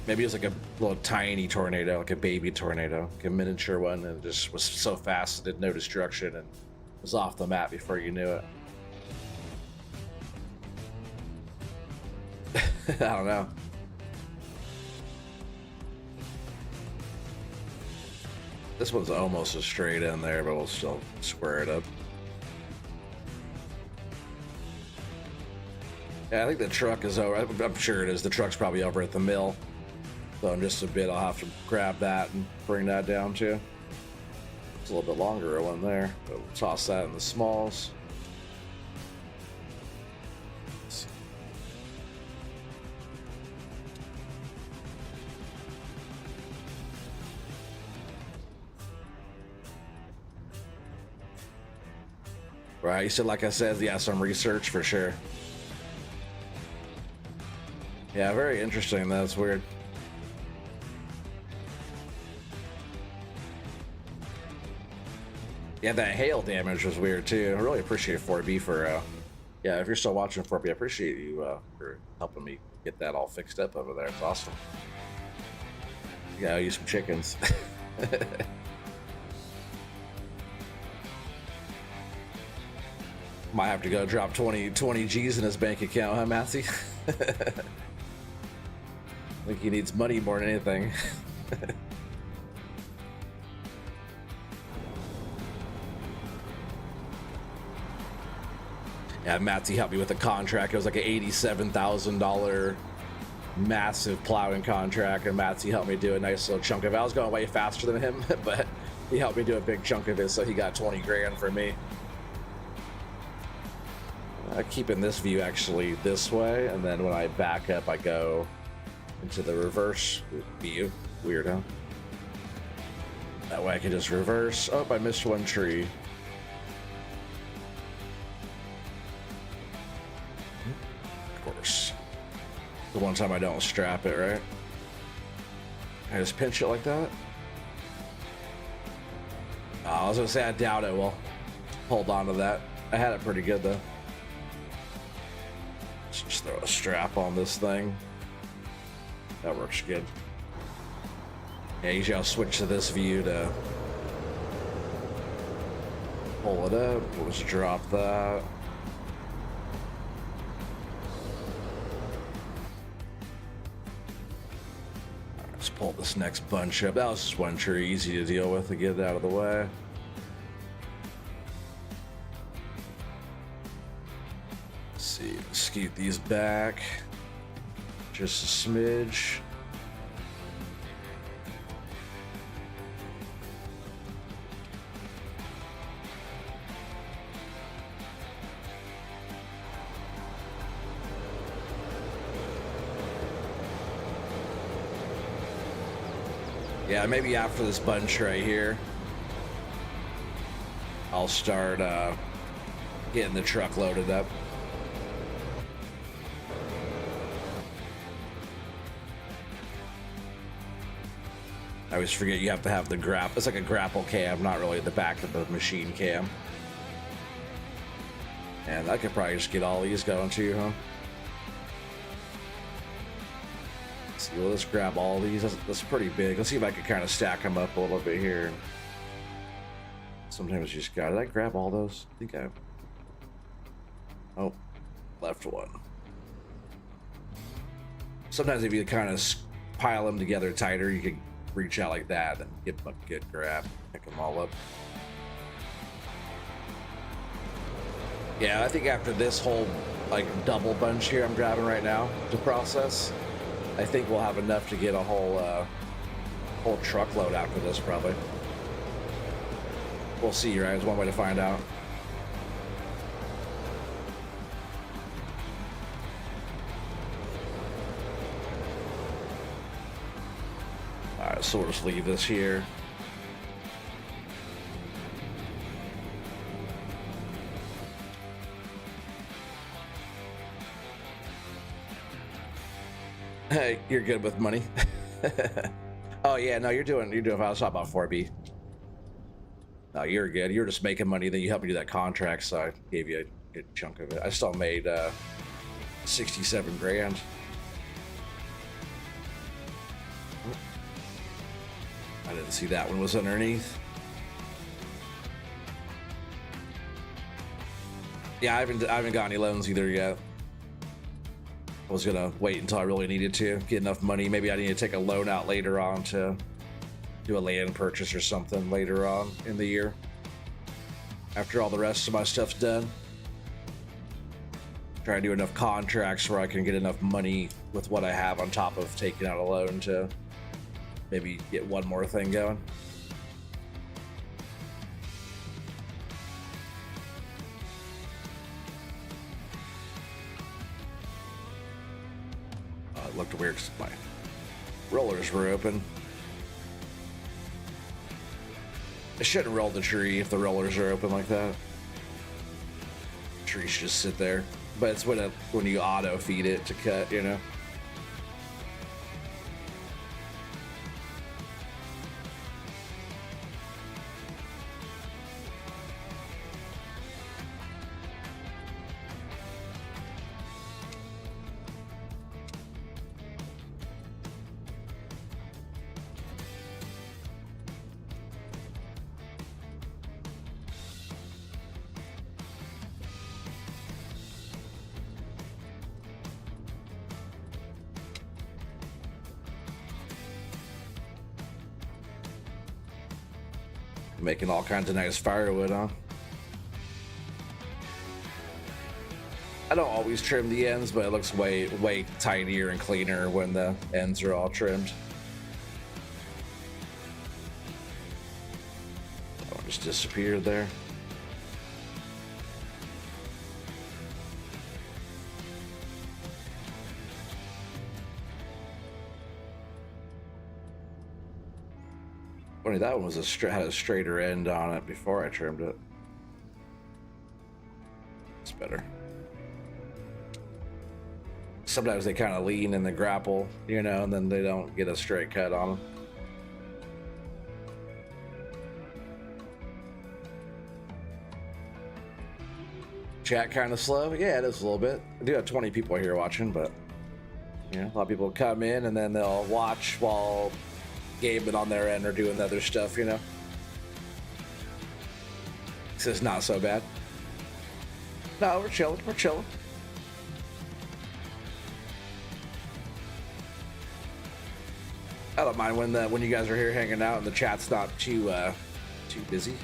Maybe it was like a little tiny tornado, like a baby tornado, like a miniature one, and it just was so fast it did no destruction and was off the map before you knew it. I don't know. This one's almost a straight in there, but we'll still square it up. Yeah, I think the truck is over. I'm sure it is. The truck's probably over at the mill. So in just a bit, I'll have to grab that and bring that down too. It's a little bit longer one there, but we'll toss that in the smalls. Right, you said, like I said, yeah, some research for sure. Yeah, very interesting. That's weird. Yeah, that hail damage was weird too. I really appreciate 4B for, yeah, if you're still watching 4B, I appreciate you for helping me get that all fixed up over there. It's awesome. Yeah, I'll use some chickens. Might have to go drop 20 G's in his bank account, huh, Matthew? I think he needs money more than anything. Yeah, Matthew helped me with a contract. It was like an $87,000 massive plowing contract, and Matthew helped me do a nice little chunk of it. I was going way faster than him, but He helped me do a big chunk of it, so he got 20 grand for me. Keeping this view actually this way, and then when I back up, I go into the reverse view. Weird, huh? That way I can just reverse. Oh, I missed one tree. Of course. The one time I don't strap it, right? I just pinch it like that. I was gonna say I doubt it will hold on to that. I had it pretty good though. Let's just throw a strap on this thing. That works good. Yeah, usually I'll switch to this view to pull it up. We'll just drop that. Let's pull this next bunch up. That was just one tree, easy to deal with to get it out of the way. Let's see, scoot these back just a smidge. Yeah, maybe after this bunch right here, I'll start getting the truck loaded up. I always forget you have to have the it's like a grapple cam, not really the back of the machine cam. And I could probably just get all these going too, huh? See, well, let's grab all these. That's pretty big. Let's see if I can kind of stack them up a little bit here. Sometimes you just got. Did I grab all those? I think I. Oh, left one. Sometimes if you kind of pile them together tighter, you can reach out like that and get them a good grab. Pick them all up. Yeah, I think after this whole like double bunch here I'm grabbing right now to process, I think we'll have enough to get a whole truckload after this, probably. We'll see, right? It's one way to find out. All right, so we'll just leave this here. Hey, you're good with money. Oh yeah, no, you're doing. I was talking about 4B. No, you're good. You're just making money. Then you helped me do that contract, so I gave you a good chunk of it. I still made 67 grand. I didn't see that one was underneath. Yeah, I haven't got any loans either yet. I was gonna wait until I really needed to get enough money. Maybe I need to take a loan out later on to do a land purchase or something later on in the year. After all the rest of my stuff's done. Try to do enough contracts where I can get enough money with what I have on top of taking out a loan to maybe get one more thing going. It looked weird because my rollers were open. I shouldn't roll the tree if the rollers are open like that. The tree should just sit there. But it's when you auto feed it to cut, you know. Making all kinds of nice firewood, huh? I don't always trim the ends, but it looks way tidier and cleaner when the ends are all trimmed. just disappeared there. Funny, that one was had a straighter end on it before I trimmed it. It's better. Sometimes they kind of lean in the grapple, you know, and then they don't get a straight cut on them. Chat kind of slow. Yeah, it is a little bit. I do have 20 people here watching, but you know, a lot of people come in and then they'll watch while gaming on their end or doing other stuff, you know. This is not so bad. No, we're chilling. We're chilling. I don't mind when you guys are here hanging out and the chat's not too busy.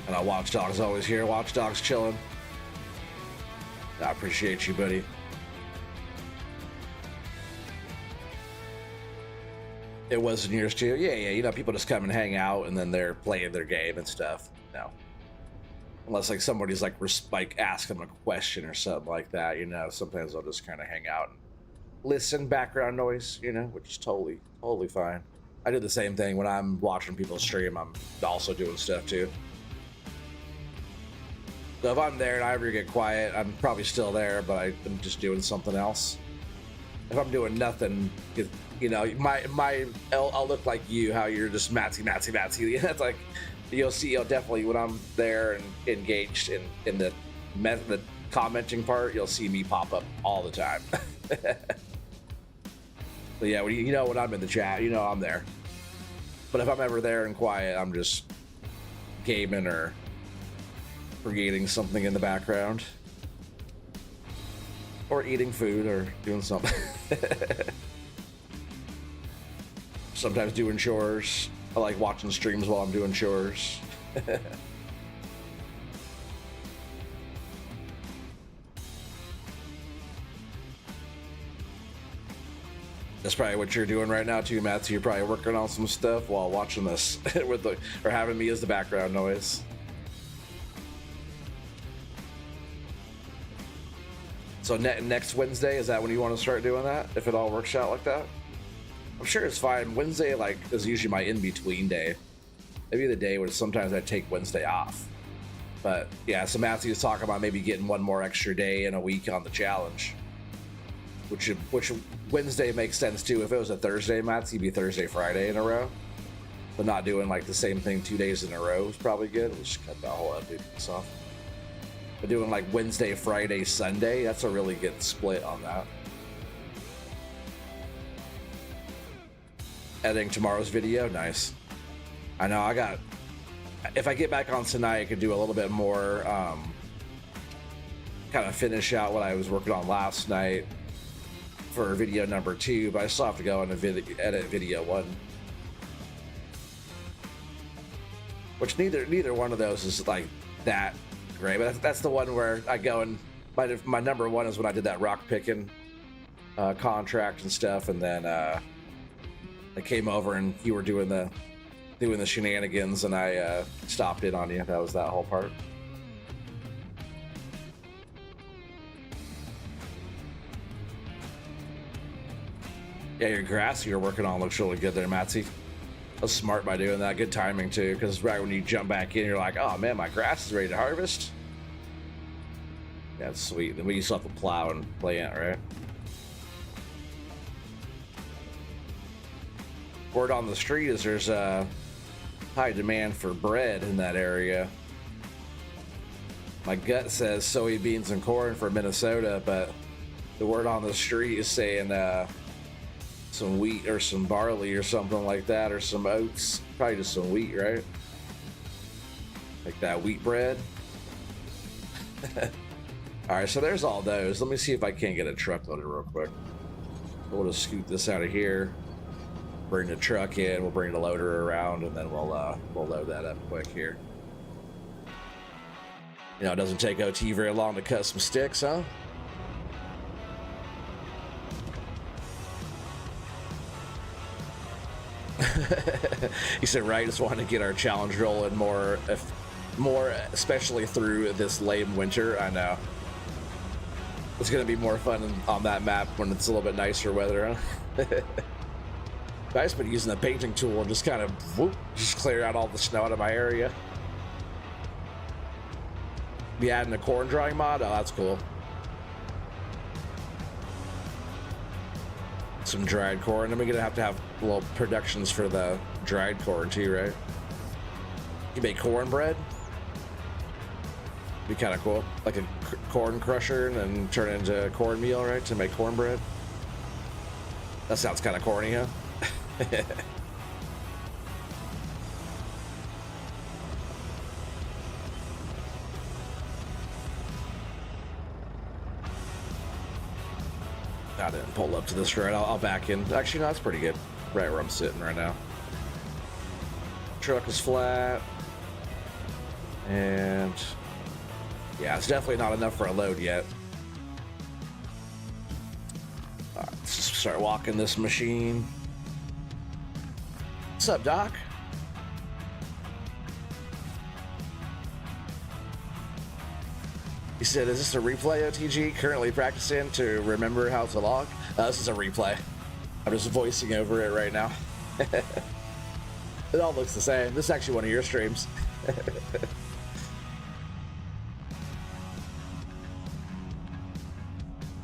And our Watchdog's always here. Watchdog's chilling. I appreciate you, buddy. It was in yours too. Yeah. You know, people just come and hang out, and then they're playing their game and stuff. No, unless like somebody's like ask them a question or something like that. You know, sometimes I'll just kind of hang out and listen, background noise. You know, which is totally fine. I do the same thing when I'm watching people stream. I'm also doing stuff too. So if I'm there and I ever get quiet, I'm probably still there, but I'm just doing something else. If I'm doing nothing, you know, I'll look like you, how you're just Matsy. That's like, you'll definitely when I'm there and engaged in the commenting part, you'll see me pop up all the time. But yeah, when I'm in the chat, you know I'm there. But if I'm ever there and quiet, I'm just gaming or creating something in the background, or eating food, or doing something. Sometimes doing chores. I like watching streams while I'm doing chores. That's probably what you're doing right now too, Matt. So you're probably working on some stuff while watching this or having me as the background noise. So next Wednesday, is that when you want to start doing that? If it all works out like that? I'm sure it's fine. Wednesday is usually my in-between day. Maybe the day where sometimes I take Wednesday off. But yeah, so Matthew's talking about maybe getting one more extra day in a week on the challenge. Which Wednesday makes sense too. If it was a Thursday, Matthew, it'd be Thursday, Friday in a row. But not doing like the same thing 2 days in a row is probably good. We'll just cut that whole piece off. But doing like Wednesday, Friday, Sunday, that's a really good split on that. Editing tomorrow's video, nice. I know if I get back on tonight, I could do a little bit more, kind of finish out what I was working on last night for video number 2, but I still have to go and edit video 1. Which neither one of those is like that great, but that's the one where I go and my number 1 is when I did that rock picking contract and stuff, and then I came over and you were doing the shenanigans, and I stopped in on you. That was that whole part. Yeah, your grass you're working on looks really good there, Matsy. That's smart by doing that. Good timing too, because right when you jump back in, you're like, oh man, my grass is ready to harvest. Yeah, that's sweet. Then we still have to plow and plant, right? Word on the street is there's a high demand for bread in that area. My gut says soybeans and corn for Minnesota, but the word on the street is saying some wheat or some barley or something like that, or some oats. Probably just some wheat, right? Like that wheat bread. All right, so there's all those. Let me see if I can't get a truck loaded real quick. We'll just scoot this out of here, bring the truck in, we'll bring the loader around, and then we'll load that up quick here. You know, it doesn't take OT very long to cut some sticks, huh? He said, right, just wanted to get our challenge rolling more, especially through this lame winter. I know. It's going to be more fun on that map when it's a little bit nicer weather, huh? I've just been using the painting tool and just kind of, just clear out all the snow out of my area. Be adding a corn drying mod? Oh, that's cool. Some dried corn. Then we're gonna have to have little productions for the dried corn too, right? You make cornbread. Be kind of cool, like a corn crusher, and then turn it into cornmeal, right? To make cornbread. That sounds kind of corny, huh? I didn't pull up to this right. I'll back in. Actually, no, that's pretty good. Right where I'm sitting right now. Truck is flat. And yeah, it's definitely not enough for a load yet. All right, let's just start walking this machine. What's up, Doc? He said, is this a replay, OTG? Currently practicing to remember how to log? This is a replay. I'm just voicing over it right now. It all looks the same. This is actually one of your streams.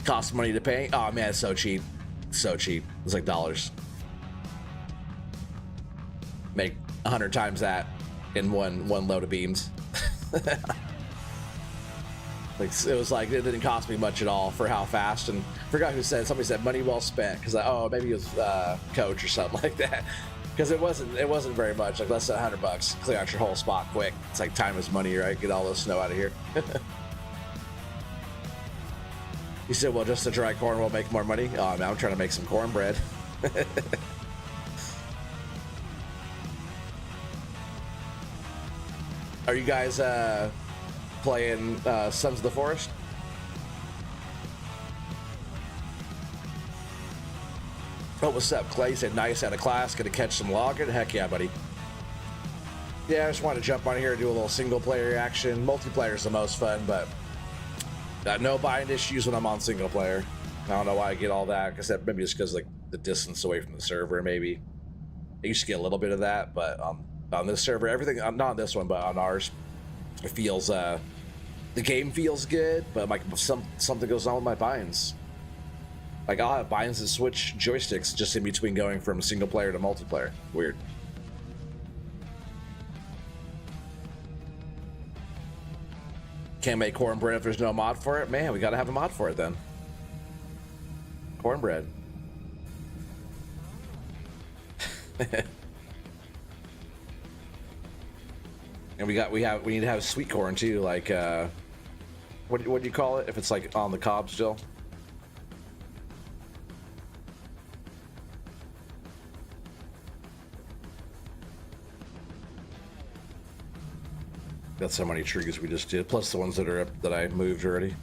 Costs money to paint? Oh man, it's so cheap. So cheap. It's like dollars. Make 100 times that in one load of beams. Like, it was like, it didn't cost me much at all for how fast. And I forgot who said, somebody said money well spent, because oh, maybe it was Coach or something like that, because it wasn't very much, like less than $100. Clear out your whole spot quick. It's like time is money, right? Get all this snow out of here. He said, well, just the dry corn will make more money. Oh man, I'm trying to make some cornbread. Are you guys playing Sons of the Forest? Oh, what's up, Clay? He said, nice, out of class, gonna catch some logging? Heck yeah, buddy. Yeah, I just wanted to jump on here and do a little single player action. Multiplayer is the most fun, but no bind issues when I'm on single player. I don't know why I get all that, because that maybe it's because like the distance away from the server, maybe. I used to get a little bit of that, but on this server, everything, not on this one, but on ours, it feels, the game feels good, but like something goes on with my binds. Like I'll have binds that switch joysticks just in between going from single player to multiplayer. Weird. Can't make cornbread if there's no mod for it? Man, we gotta have a mod for it then. Cornbread. And we need to have sweet corn too, like what do you call it if it's like on the cob still? Got so many trees we just did, plus the ones that are up that I moved already.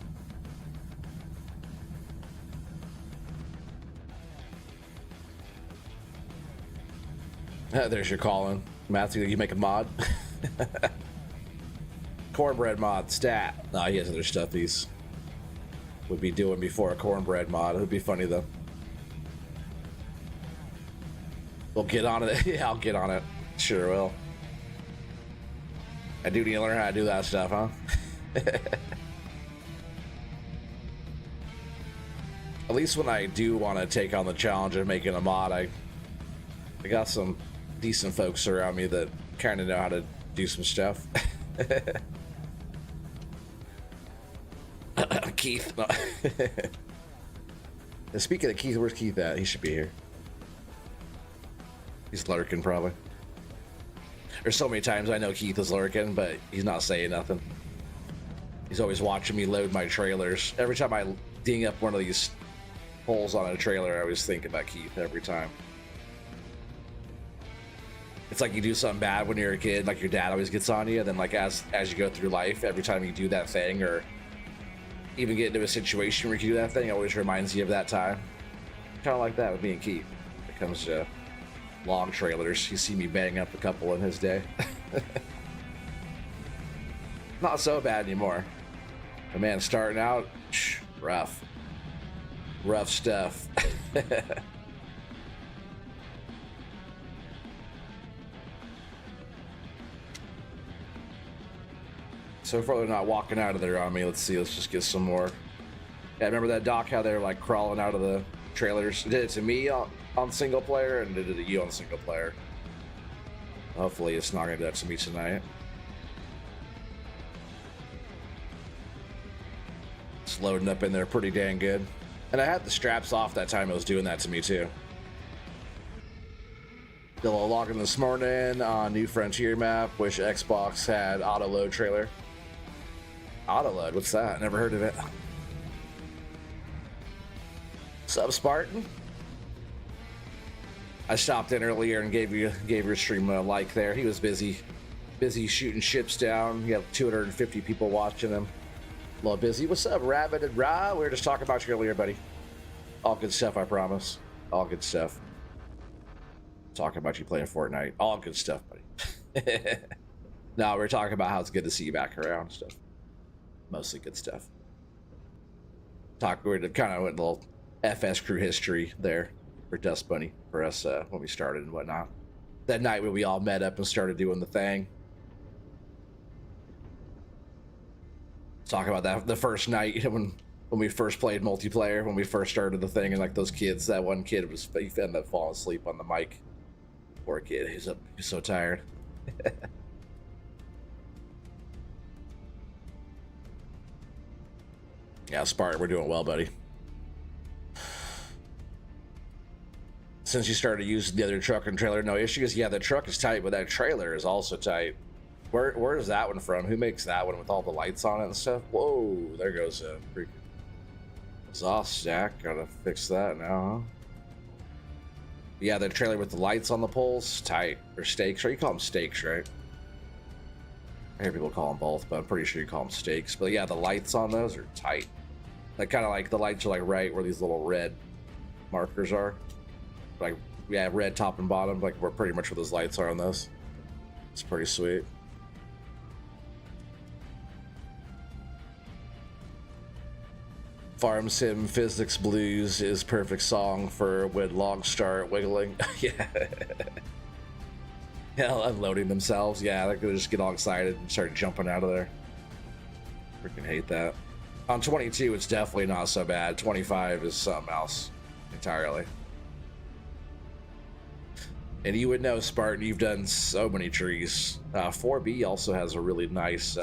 There's your calling, Matthew. You make a mod. Cornbread mod stat. Nah, he has other stuff he's would be doing before a cornbread mod. It would be funny though. We'll get on it. Yeah, I'll get on it. Sure will. I do need to learn how to do that stuff, huh? At least when I do want to take on the challenge of making a mod, I got some decent folks around me that kind of know how to do some stuff. Keith. No. Speaking of Keith, where's Keith at? He should be here. He's lurking probably. There's so many times I know Keith is lurking, but he's not saying nothing. He's always watching me load my trailers. Every time I ding up one of these holes on a trailer, I always think about Keith every time. It's like you do something bad when you're a kid, like your dad always gets on you, and then like as you go through life, every time you do that thing or even get into a situation where you do that thing, it always reminds you of that time. Kind of like that with me and Keith. It comes to long trailers. You see me bang up a couple in his day. Not so bad anymore. But man, starting out, rough. Rough stuff. So far they're not walking out of there on me. Let's see, let's just get some more. Yeah, remember that, Doc, how they're like crawling out of the trailers? It did it to me on single player, and did it to you on single player. Hopefully it's not gonna do that to me tonight. It's loading up in there pretty dang good. And I had the straps off that time it was doing that to me too. Did a little logging this morning on New Frontier map. Wish Xbox had auto load trailer. Auto load, what's that? Never heard of it. Sub Spartan. I stopped in earlier and gave your stream a like there. He was busy shooting ships down. You have 250 people watching him. A little busy. What's up, Rabbit and Ra? We were just talking about you earlier, buddy. All good stuff, I promise. All good stuff. Talking about you playing Fortnite. All good stuff, buddy. No, we're talking about how it's good to see you back around and stuff. Mostly good stuff. We're kind of went a little FS crew history there for Dust Bunny for us when we started and whatnot. That night when we all met up and started doing the thing. Talk about that the first night when we first played multiplayer, when we first started the thing, and like those kids, that one kid he ended up falling asleep on the mic. Poor kid, he's so tired. Yeah, Spartan, we're doing well, buddy. Since you started using the other truck and trailer, no issues. Yeah, the truck is tight, but that trailer is also tight. Where is that one from? Who makes that one with all the lights on it and stuff? Whoa, there goes a freaking exhaust stack. Gotta fix that now, huh? Yeah, the trailer with the lights on the poles, tight. Or stakes, right? You call them stakes, right? I hear people call them both, but I'm pretty sure you call them stakes. But yeah, the lights on those are tight. Like kind of like the lights are like right where these little red markers are. Like, yeah, red top and bottom, like we're pretty much where those lights are on those. It's pretty sweet. Farm Sim Physics Blues is perfect song for when logs start wiggling. Yeah. Yeah, unloading themselves. Yeah, they're gonna just get all excited and start jumping out of there. Freaking hate that. On 22, it's definitely not so bad. 25 is something else entirely. And you would know, Spartan, you've done so many trees. 4B also has a really nice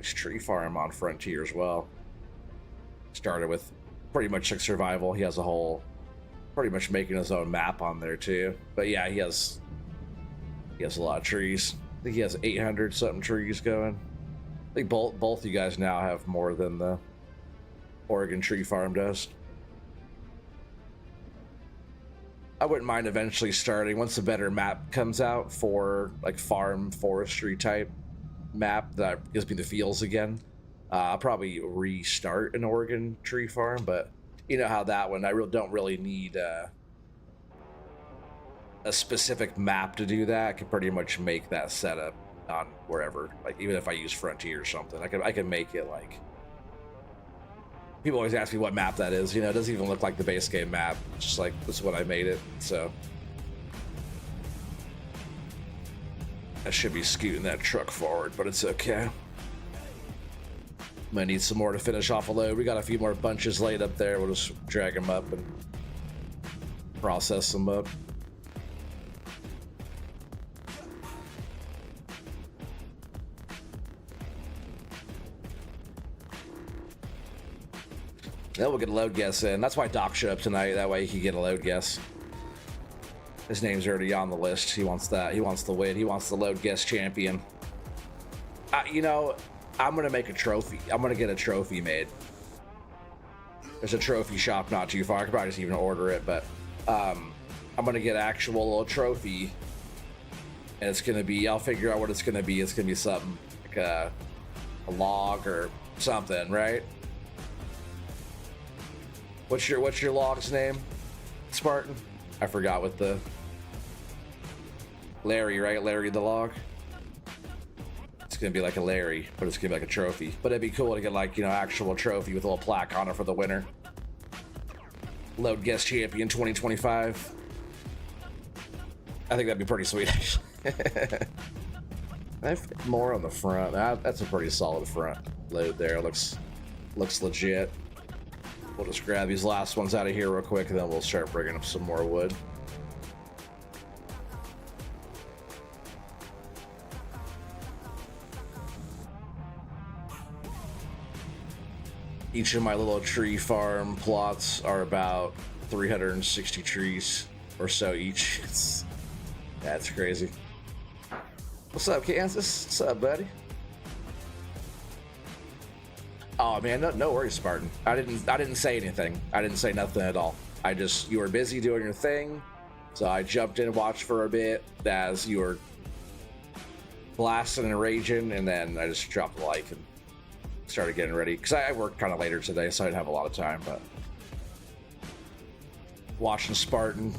tree farm on Frontier as well. Started with pretty much like survival. He has a whole, pretty much making his own map on there too. But yeah, he has a lot of trees. I think he has 800 something trees going. I think both you guys now have more than the Oregon tree farm does. I wouldn't mind eventually starting, once a better map comes out for like farm forestry type map that gives me the feels again. I'll probably restart an Oregon tree farm, but you know how that one, I don't really need a specific map to do that. I can pretty much make that setup on wherever, like even if I use Frontier or something, I can make it like, people always ask me what map that is, you know, it doesn't even look like the base game map. It's just like, this is what I made it, so. I should be scooting that truck forward, but it's okay. Might need some more to finish off a load. We got a few more bunches laid up there. We'll just drag them up and process them up. Then we'll get a load guess in. That's why Doc showed up tonight. That way he can get a load guess. His name's already on the list. He wants that. He wants the win. He wants the load guess champion. You know, I'm gonna make a trophy. I'm gonna get a trophy made. There's a trophy shop not too far. I could probably just even order it, but I'm gonna get an actual little trophy, and it's gonna be, I'll figure out what it's gonna be. It's gonna be something like a log or something, right? What's your log's name, Spartan? I forgot what the Larry, right? Larry the log. It's gonna be like a Larry, but it's gonna be like a trophy. But it'd be cool to get like, you know, actual trophy with a little plaque on it for the winner. Load guest champion 2025. I think that'd be pretty sweet, actually. I've more on the front. That's a pretty solid front load there. Looks legit. We'll just grab these last ones out of here real quick, and then we'll start bringing up some more wood. Each of my little tree farm plots are about 360 trees or so each. That's crazy. What's up, Kansas? What's up, buddy? Oh man, no worries, Spartan. I didn't say anything. I didn't say nothing at all. You were busy doing your thing, so I jumped in and watched for a bit as you were blasting and raging, and then I just dropped the like and started getting ready because I worked kind of later today, so I didn't have a lot of time. But watching Spartan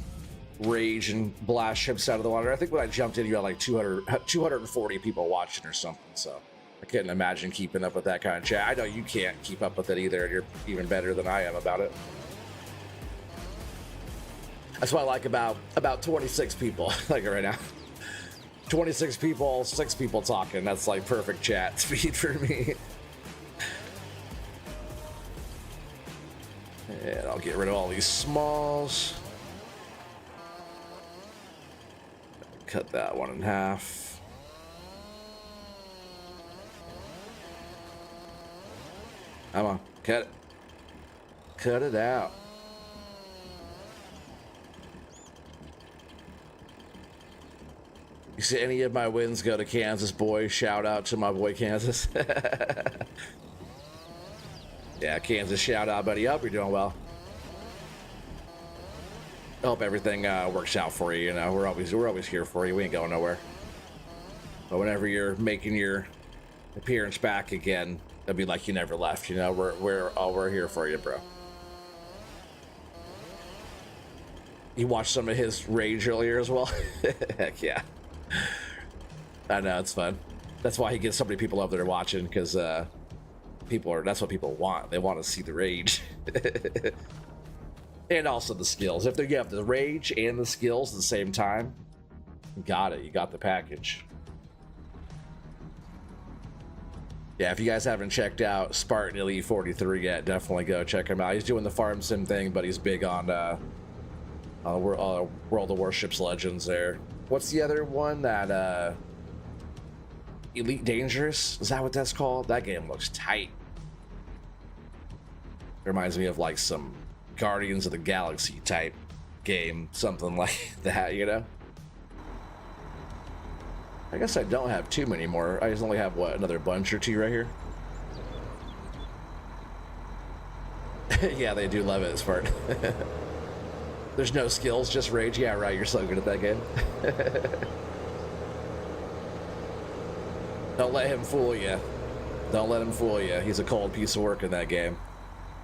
rage and blast ships out of the water. I think when I jumped in, you had like 240 people watching or something. So I couldn't imagine keeping up with that kind of chat. I know you can't keep up with it either. You're even better than I am about it. That's what I like about 26 people like right now. 26 people, 6 people talking. That's like perfect chat speed for me. And I'll get rid of all these smalls. Cut that one in half. Come on, cut it. Cut it out. You see any of my wins go to Kansas boy? Shout out to my boy Kansas. Yeah, Kansas, shout out, buddy. Hope you're doing well. I hope everything works out for you. You know, we're always here for you. We ain't going nowhere. But whenever you're making your appearance back again, it'll be like you never left. You know, we're here for you, bro. You watched some of his rage earlier as well. Heck yeah. I know, it's fun. That's why he gets so many people over there watching, because that's what people want. They want to see the rage. And also the skills. If you have the rage and the skills at the same time, you got it. You got the package. Yeah, if you guys haven't checked out Spartan Elite 43 yet, definitely go check him out. He's doing the farm sim thing, but he's big on World of Warships Legends there. What's the other one? That Elite Dangerous? Is that what that's called? That game looks tight. Reminds me of like some Guardians of the Galaxy type game, something like that, you know? I guess I don't have too many more. I just only have, what, another bunch or two right here? Yeah, they do love it, Spartan. There's no skills, just rage. Yeah, right, you're so good at that game. Don't let him fool you. Don't let him fool you. He's a cold piece of work in that game.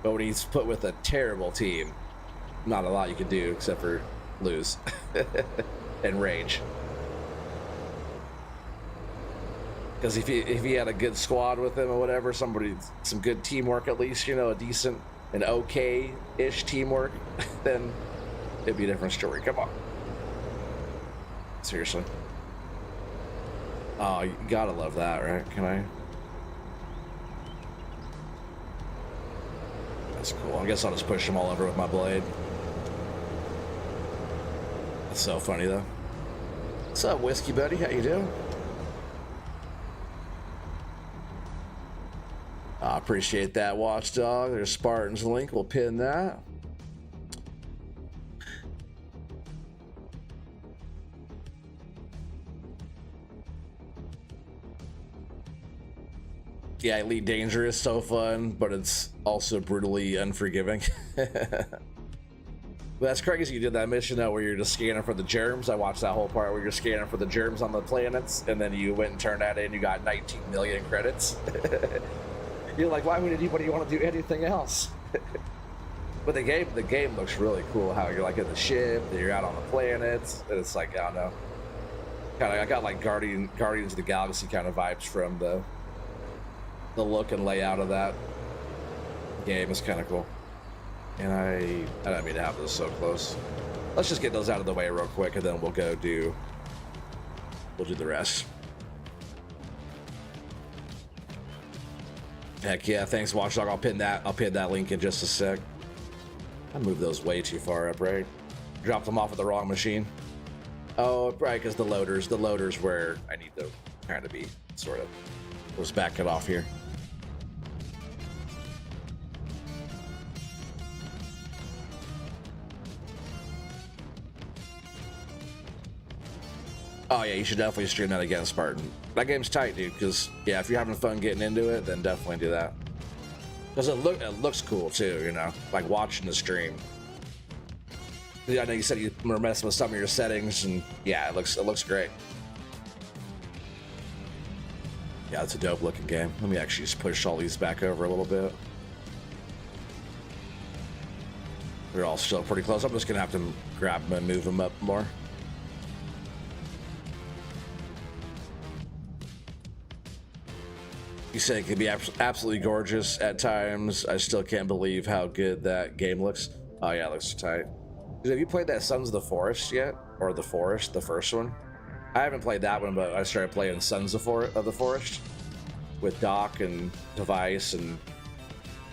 But when he's put with a terrible team, not a lot you can do except for lose and rage. Because if he had a good squad with him or whatever, some good teamwork at least, you know, a decent and okay-ish teamwork, then it'd be a different story. Come on. Seriously. Oh, you gotta love that, right? Can I? That's cool. I guess I'll just push them all over with my blade. That's so funny, though. What's up, Whiskey Buddy? How you doing? I appreciate that, Watchdog. There's Spartan's link. We'll pin that. Yeah, Elite Dangerous, so fun, but it's also brutally unforgiving. But that's crazy you did that mission where you're just scanning for the germs. I watched that whole part where you're scanning for the germs on the planets, and then you went and turned that in, you got 19 million credits. You're like, why would anybody want to do anything else? But the game looks really cool, how you're like in the ship, you're out on the planets, and it's like, I don't know. I got like Guardians of the Galaxy kind of vibes from the look and layout of that game. Is kind of cool. And I don't mean to have this so close. Let's just get those out of the way real quick, and then we'll do the rest. Heck yeah, thanks Watchdog. I'll pin that link in just a sec. I moved those way too far up, right? Dropped them off at the wrong machine. Oh, right, because the loaders where I need to kind of be, sort of. Let's back it off here. Oh yeah, you should definitely stream that again, Spartan. That game's tight, dude, because, yeah, if you're having fun getting into it, then definitely do that. Because it looks cool, too, you know, like watching the stream. I know you said you were messing with some of your settings, and yeah, it looks great. Yeah, it's a dope looking game. Let me actually just push all these back over a little bit. They're all still pretty close. I'm just gonna have to grab them and move them up more. You said it could be absolutely gorgeous at times. I still can't believe how good that game looks. Oh yeah, it looks tight. Dude, have you played that Sons of the Forest yet? Or The Forest, the first one? I haven't played that one, but I started playing Sons of the Forest with Doc and Device, and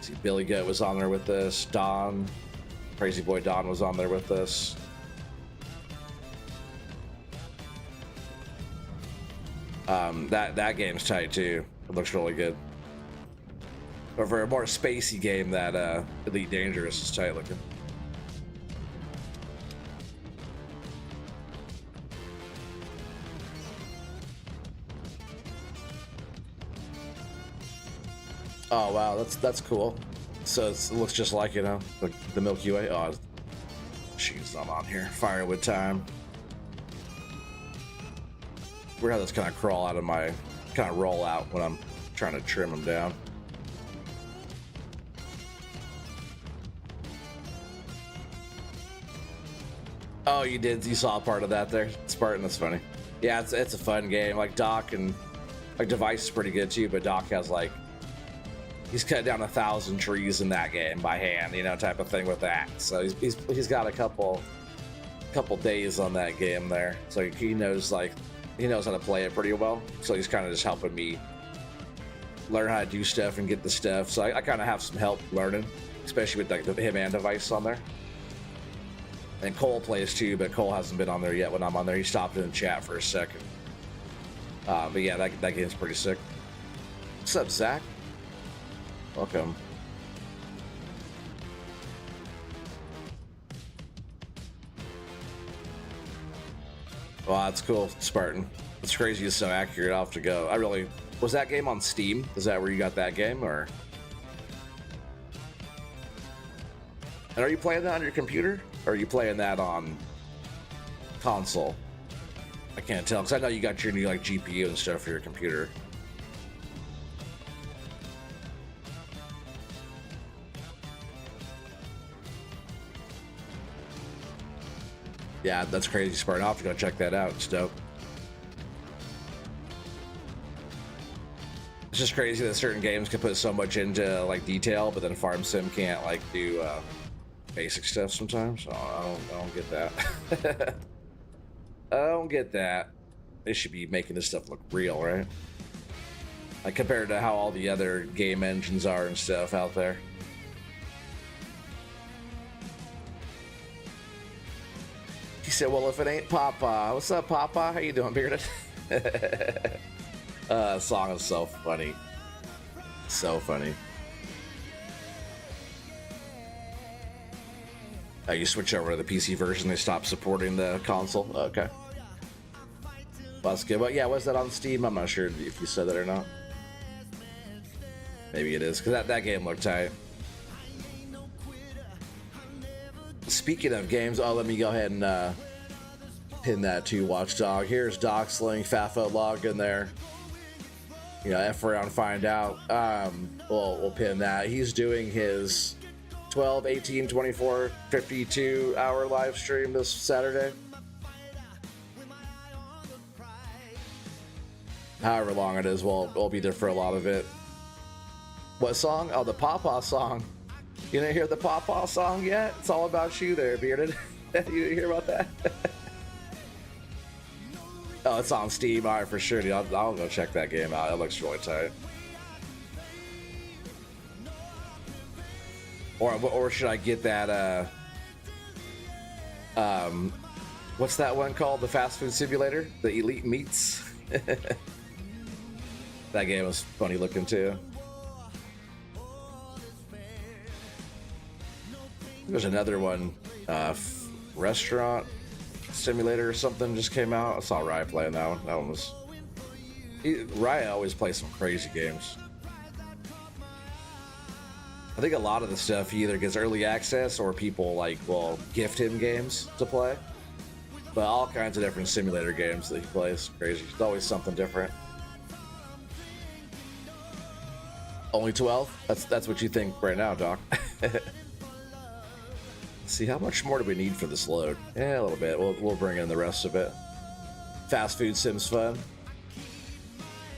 see, Billy Goat was on there with this. Don, Crazy Boy Don was on there with this. That game's tight too. It looks really good. But for a more spacey game, that Elite Dangerous is tight looking. Oh wow, that's cool. So it looks just like, you know, like the Milky Way. Oh, she's not on here. Firewood time. Weird how this kind of crawl out of my, kind of roll out when I'm trying to trim them down. Oh, you did? You saw a part of that there, Spartan? That's funny. Yeah, it's a fun game. Like Doc and like Device is pretty good too, but Doc has like, he's cut down 1,000 trees in that game by hand, you know, type of thing with that. So he's got a couple days on that game there. So he knows how to play it pretty well. So he's kind of just helping me learn how to do stuff and get the stuff. So I kind of have some help learning, especially with like him and Device on there. And Cole plays too, but Cole hasn't been on there yet when I'm on there. He stopped in the chat for a second. But yeah, that game's pretty sick. What's up, Zach? Welcome. Well, that's cool, Spartan. It's crazy it's so accurate. I'll have to go. Was that game on Steam? Is that where you got that game, or? And are you playing that on your computer? Or are you playing that on console? I can't tell, because I know you got your new like GPU and stuff for your computer. Yeah, that's crazy, Spartan. I'll have to go check that out. It's dope. It's just crazy that certain games can put so much into like detail, but then Farm Sim can't like do basic stuff sometimes. Oh, I don't get that. I don't get that. They should be making this stuff look real, right? Like compared to how all the other game engines are and stuff out there. He said, well, if it ain't Papa. What's up, Papa? How you doing, Bearded? Song is so funny. So funny. You switch over to the PC version, they stop supporting the console? Okay. Well, that's good. But yeah, was that on Steam? I'm not sure if you said that or not. Maybe it is, because that game looked tight. Speaking of games, let me go ahead and pin that to Watchdog. Here's Doc Sling, Fafo log in there. You know, F around, find out. We'll pin that. He's doing his 12, 18, 24, 52 hour live stream this Saturday. however long it is, we'll be there for a lot of it. What song? Oh, the Pawpaw song. You didn't hear the Pawpaw song yet? It's all about you there, Bearded. You didn't hear about that? Oh, it's on Steam. All right, for sure, dude. I'll go check that game out. It looks really tight. Or should I get that, what's that one called? The fast food simulator? The Elite Meats? That game was funny looking too. There's another one, restaurant simulator or something just came out. I saw Ryan playing that one. That one was... Ryan always plays some crazy games. I think a lot of the stuff he either gets early access or people like will gift him games to play. But all kinds of different simulator games that he plays. Crazy. It's always something different. Only 12? That's what you think right now, Doc. See, how much more do we need for this load? Yeah, a little bit. We'll bring in the rest of it. Fast food sim's fun.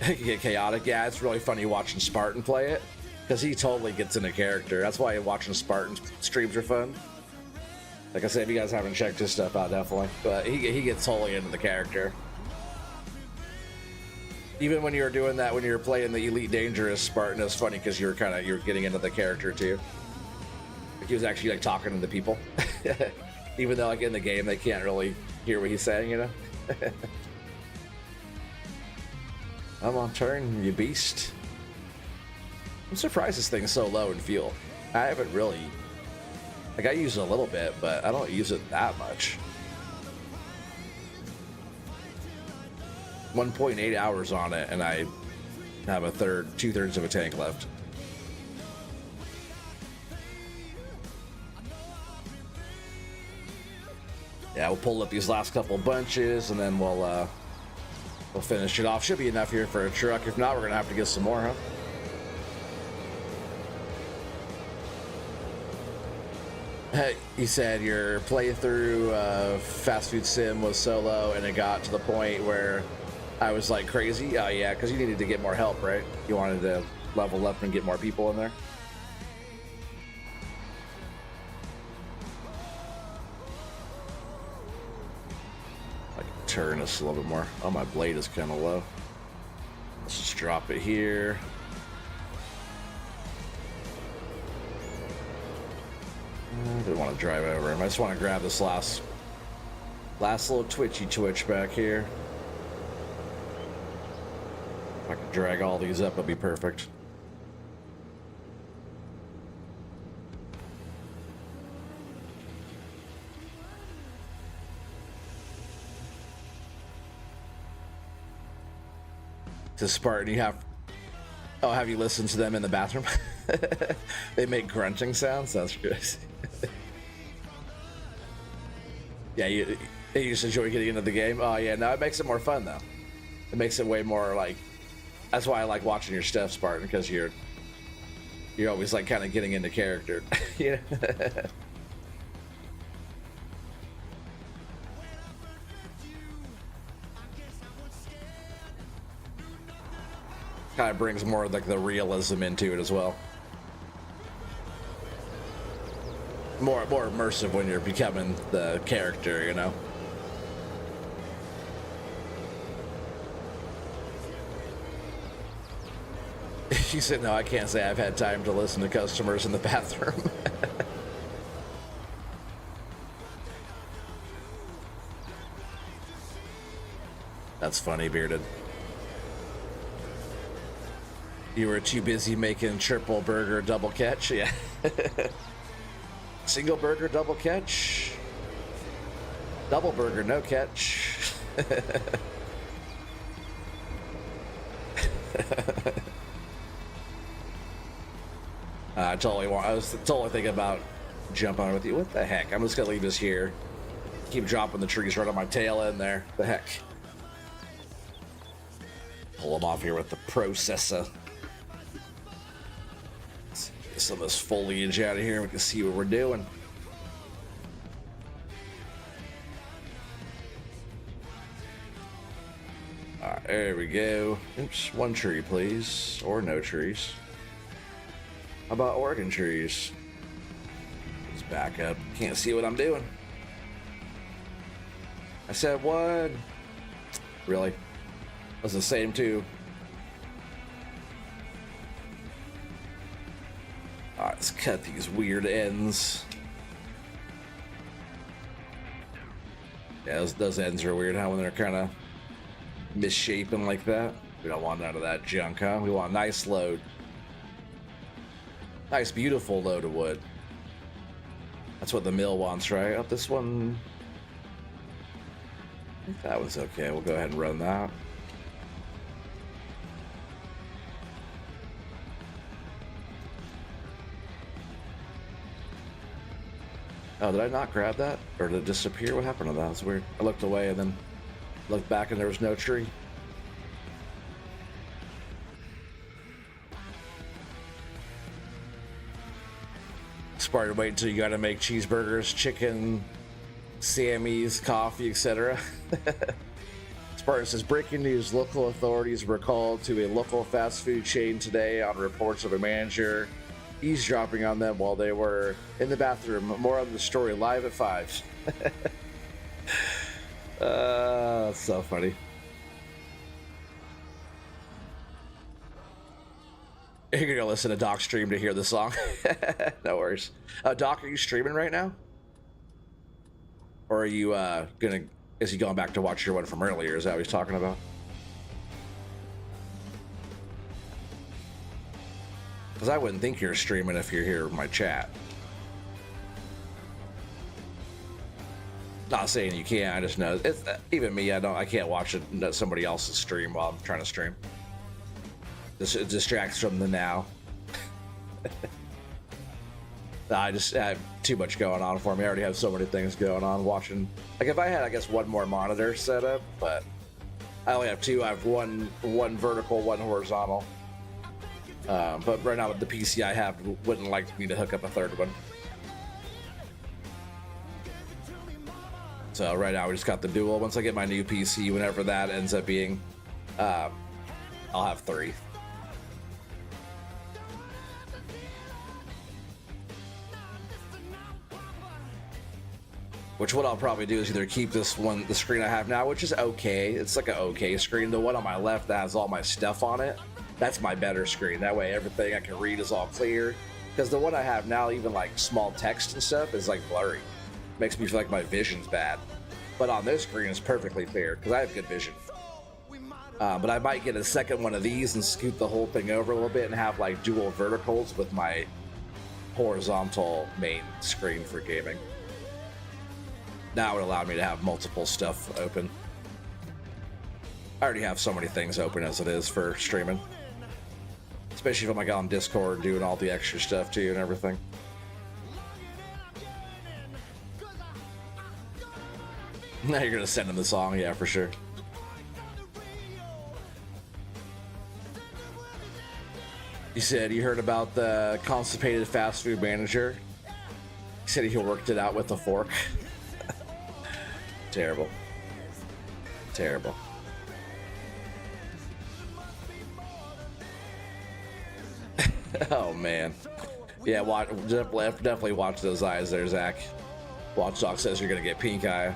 You get chaotic. Yeah, it's really funny watching Spartan play it. Because he totally gets into character. That's why watching Spartan streams are fun. Like I said, if you guys haven't checked his stuff out, definitely. But he gets totally into the character. Even when you were doing that, when you were playing the Elite Dangerous Spartan, it was funny because you're getting into the character too. Like he was actually like talking to the people. Even though like in the game they can't really hear what he's saying, you know? I'm on turn, you beast. I'm surprised this thing's so low in fuel. I haven't really... Like, I use it a little bit, but I don't use it that much. 1.8 hours on it, and I have two-thirds of a tank left. Yeah, we'll pull up these last couple bunches, and then we'll finish it off. Should be enough here for a truck. If not, we're gonna have to get some more, huh? You said your playthrough of Fast Food Sim was solo, and it got to the point where I was like crazy. Oh yeah, because you needed to get more help, right? You wanted to level up and get more people in there. I can turn this a little bit more. Oh, my blade is kind of low. Let's just drop it here. I didn't want to drive over him. I just want to grab this last little twitch back here. If I can drag all these up, it'll be perfect. To Spartan, you have... Oh, have you listened to them in the bathroom? They make grunting sounds? That's good. Yeah, you just enjoy getting into the game? Oh yeah, no, it makes it more fun though. It makes it way more like... That's why I like watching your stuff, Spartan, because you're always like kind of getting into character. Yeah. Kind of brings more of like the realism into it as well. More immersive when you're becoming the character, you know. She said, no, I can't say I've had time to listen to customers in the bathroom. That's funny, Bearded. You were too busy making triple burger double catch? Yeah. Single burger double catch. Double burger no catch. I was totally thinking about jumping on with you. What the heck? I'm just gonna leave this here. Keep dropping the trees right on my tail end there. The heck? Pull them off here with the processor. Let's get some of this foliage out of here. We can see what we're doing. All right, There we go. Oops, one tree, please. Or no trees. How about Oregon trees? Let's back up. Can't see what I'm doing. I said one. Really? That's the same too. Alright, let's cut these weird ends. Yeah, those ends are weird, how when they're kind of misshapen like that. We don't want none of that junk, huh? We want a nice load. Nice, beautiful load of wood. That's what the mill wants, right? Oh, this one... I think that one's okay. We'll go ahead and run that. Oh, did I not grab that? Or did it disappear? What happened to that? That's weird. I looked away and then looked back and there was no tree. Spartan, wait until you gotta make cheeseburgers, chicken, Sammy's, coffee, etc. Spartan says, breaking news, local authorities were called to a local fast food chain today on reports of a manager eavesdropping on them while they were in the bathroom. More on the story live at 5. That's so funny. You're gonna listen to Doc stream to hear the song. No worries. Doc, are you streaming right now? Or are you is he going back to watch your one from earlier? Is that what he's talking about? Because I wouldn't think you're streaming if you're here in my chat. Not saying you can't, I just know it's even me. I can't watch somebody else's stream while I'm trying to stream. It distracts from the now. I just have too much going on for me. I already have so many things going on watching. Like if I had, I guess, one more monitor set up, but I only have two. I have one vertical, one horizontal. But right now with the PC I have, wouldn't like me to hook up a third one. So right now we just got the dual. Once I get my new PC, whenever that ends up being, I'll have 3. Which what I'll probably do is either keep this one, the screen I have now, which is okay. It's like an okay screen. The one on my left that has all my stuff on it, that's my better screen. That way everything I can read is all clear. Because the one I have now, even like small text and stuff, is like blurry. Makes me feel like my vision's bad. But on this screen, it's perfectly clear because I have good vision. But I might get a second one of these and scoot the whole thing over a little bit and have like dual verticals with my horizontal main screen for gaming. That would allow me to have multiple stuff open. I already have so many things open as it is for streaming. Especially if I'm like on Discord doing all the extra stuff too and everything. Now you're gonna send him the song, yeah, for sure. He said you heard about the constipated fast food manager. He said he worked it out with a fork. Terrible. Terrible. Oh man. Yeah, definitely watch those eyes there, Zach. Watchdog says you're gonna get pink eye.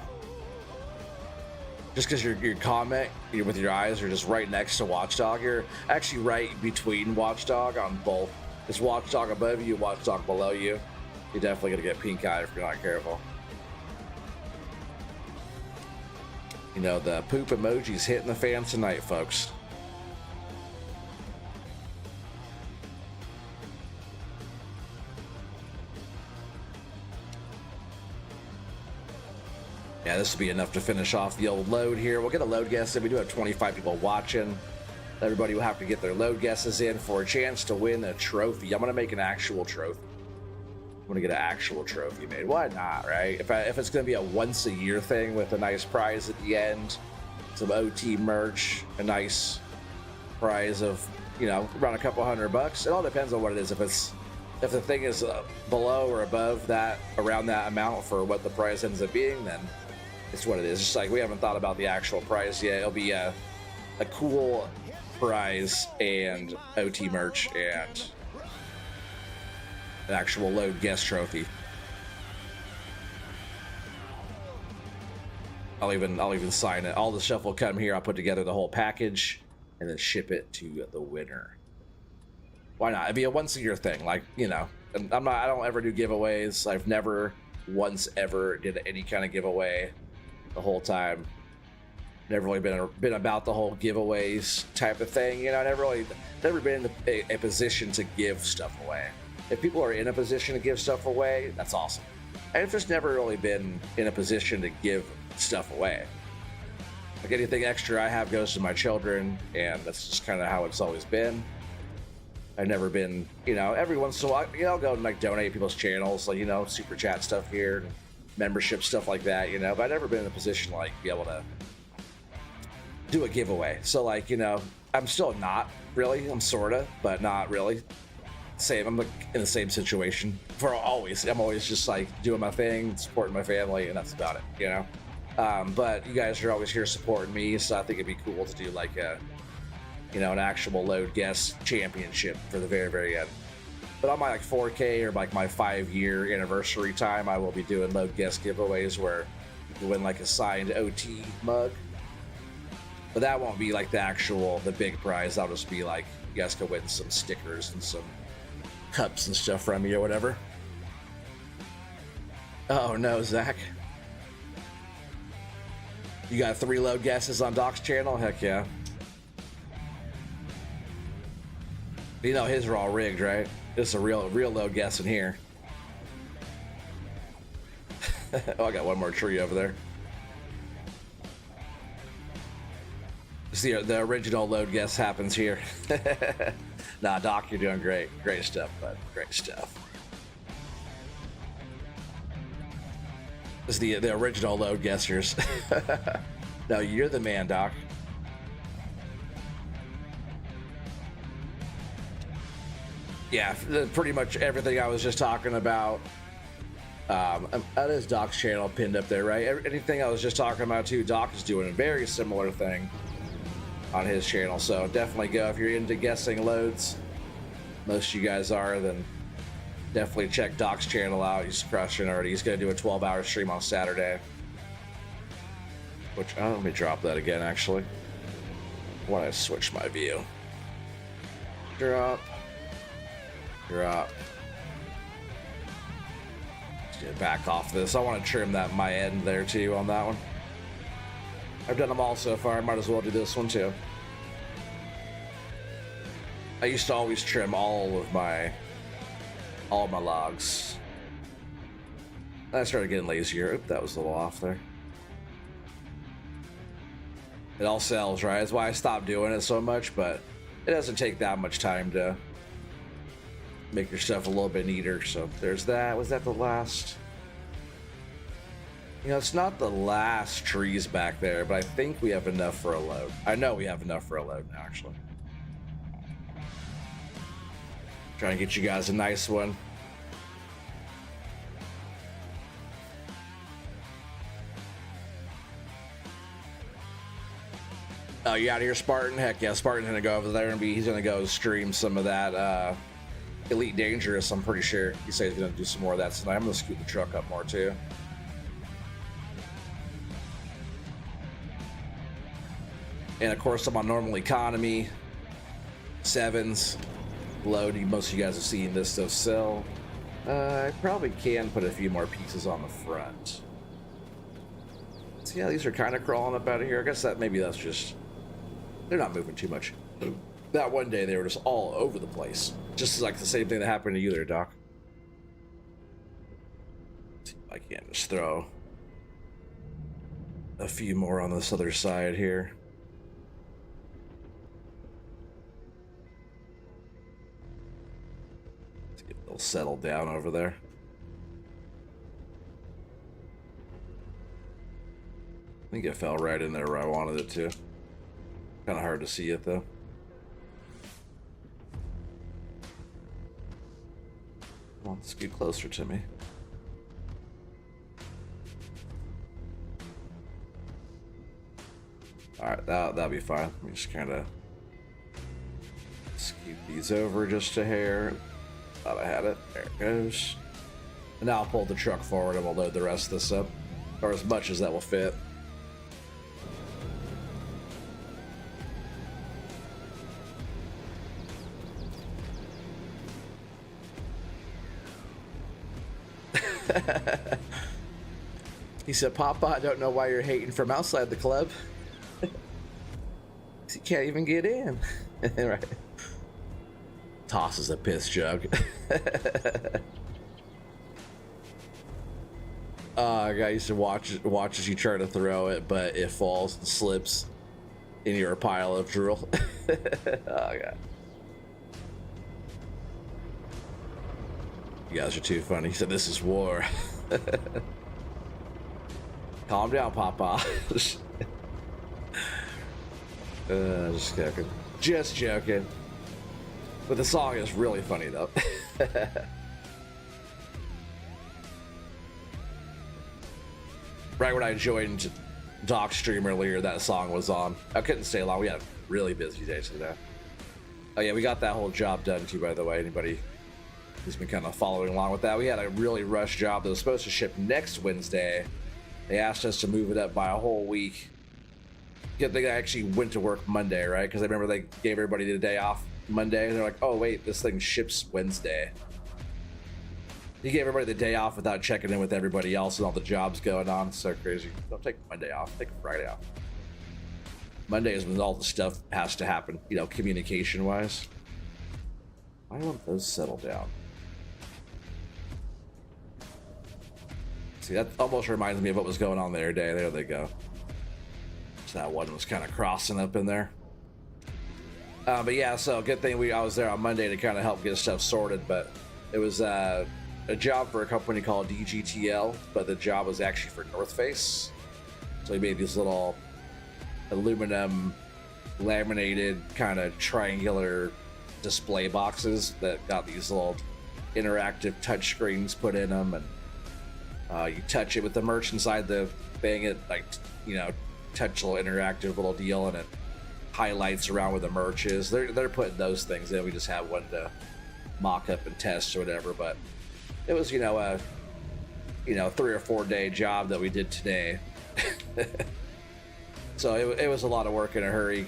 Just because your comment with your eyes are just right next to Watchdog. You're actually right between Watchdog on both. It's Watchdog above you, Watchdog below you. You're definitely gonna get pink eye if you're not careful. You know, the poop emoji's hitting the fan tonight, folks. Yeah, this will be enough to finish off the old load here. We'll get a load guess in. We do have 25 people watching. Everybody will have to get their load guesses in for a chance to win a trophy. I'm going to make an actual trophy. I'm going to get an actual trophy made. Why not, right? If it's going to be a once-a-year thing with a nice prize at the end, some OT merch, a nice prize of, you know, around a couple $100. It all depends on what it is. If the thing is below or above that, around that amount for what the prize ends up being, then it's what it is. Just like we haven't thought about the actual prize yet. It'll be a cool prize and OT merch and an actual load guest trophy. I'll even sign it. All the stuff will come here. I'll put together the whole package and then ship it to the winner. Why not? It'd be a once a year thing. Like, you know, I don't ever do giveaways. I've never once ever did any kind of giveaway the whole time. Never really been about the whole giveaways type of thing. You know, never been in a position to give stuff away. If people are in a position to give stuff away, that's awesome. I've just never really been in a position to give stuff away. Like anything extra I have goes to my children, and that's just kind of how it's always been. I've never been, you know, every once in a while, you know, I'll go and like donate people's channels, like, you know, super chat stuff here, and membership stuff like that, you know, but I've never been in a position to like be able to do a giveaway. So like, you know, I'm still not really, I'm sorta, but not really. Same, I'm like in the same situation for always. I'm always just like doing my thing, supporting my family, and that's about it, you know. But you guys are always here supporting me, so I think it'd be cool to do like a, you know, an actual load guest championship for the very, very end. But on my like 4K or like my 5-year anniversary time, I will be doing load guest giveaways where you can win like a signed OT mug. But that won't be like the big prize. That'll just be like, you guys can win some stickers and some cups and stuff from me or whatever. Oh no, Zach. You got 3 load guesses on Doc's channel? Heck yeah. You know his are all rigged, right? This is a real load guess in here. Oh, I got one more tree over there. See, the original load guess happens here. Nah, Doc, you're doing great. Great stuff, bud. Great stuff. This is the original load guessers. No, you're the man, Doc. Yeah, pretty much everything I was just talking about. That is Doc's channel pinned up there, right? Anything I was just talking about too, Doc is doing a very similar thing on his channel. So definitely go if you're into guessing loads. Most of you guys are, then definitely check Doc's channel out. He's crushing already. He's gonna do a 12-hour stream on Saturday. Which, let me drop that again actually. Why don't I switch my view? Drop. Let's get back off this. I want to trim that my end there too on that one. I've done them all so far. I might as well do this one too. I used to always trim all of my logs. I started getting lazier. Oop, that was a little off there. It all sells, right? That's why I stopped doing it so much, but it doesn't take that much time to make your stuff a little bit neater. So there's that. Was that the last? You know, it's not the last trees back there, but I think we have enough for a load. I know we have enough for a load now, actually. Trying to get you guys a nice one. Oh, you out here, Spartan? Heck yeah, Spartan's gonna go over there and he's gonna go stream some of that Elite Dangerous. I'm pretty sure he said he's gonna do some more of that tonight. I'm gonna scoot the truck up more too. And of course, I'm on normal economy, 7s, load. Most of you guys have seen this stuff sell. I probably can put a few more pieces on the front. So yeah, these are kind of crawling up out of here. I guess that's just, they're not moving too much. That one day they were just all over the place. Just like the same thing that happened to you there, Doc. See if I can't just throw a few more on this other side here. Let's get a little settled down over there. I think it fell right in there where I wanted it to. Kind of hard to see it though. Come on, let's get closer to me. All right, that'll be fine. Let me just kind of scoot these over just a hair. Thought I had it. There it goes. And now I'll pull the truck forward and we'll load the rest of this up, or as much as that will fit. He said, Papa, I don't know why you're hating from outside the club. You can't even get in. Right. Tosses a piss jug. I used to watch as you try to throw it, but it falls and slips in your pile of drool. Oh, God. You guys are too funny. He said, this is war. Calm down, Papa. Just joking. Just joking. But the song is really funny, though. Right when I joined Doc Stream earlier, that song was on. I couldn't stay long. We had a really busy day today. Oh, yeah, we got that whole job done, too, by the way. Anybody who's been kind of following along with that. We had a really rushed job that was supposed to ship next Wednesday. They asked us to move it up by a whole week. Good thing I actually went to work Monday, right? Because I remember they gave everybody the day off Monday. And they're like, oh, wait, this thing ships Wednesday. You gave everybody the day off without checking in with everybody else and all the jobs going on. It's so crazy. Don't take Monday off. Take Friday off. Monday is when all the stuff has to happen, you know, communication-wise. Why won't those settle down? See, that almost reminds me of what was going on the other day. There they go. So that one was kind of crossing up in there. But yeah, so good thing I was there on Monday to kind of help get stuff sorted. But it was a job for a company called DGTL, but the job was actually for North Face. So he made these little aluminum laminated kind of triangular display boxes that got these little interactive touch screens put in them, and you touch it with the merch inside the thing. It, like, you know, touch a little interactive little deal, and it highlights around where the merch is. They're putting those things in. We just have one to mock up and test or whatever. But it was, you know, a 3 or 4 day job that we did today. So it was a lot of work in a hurry.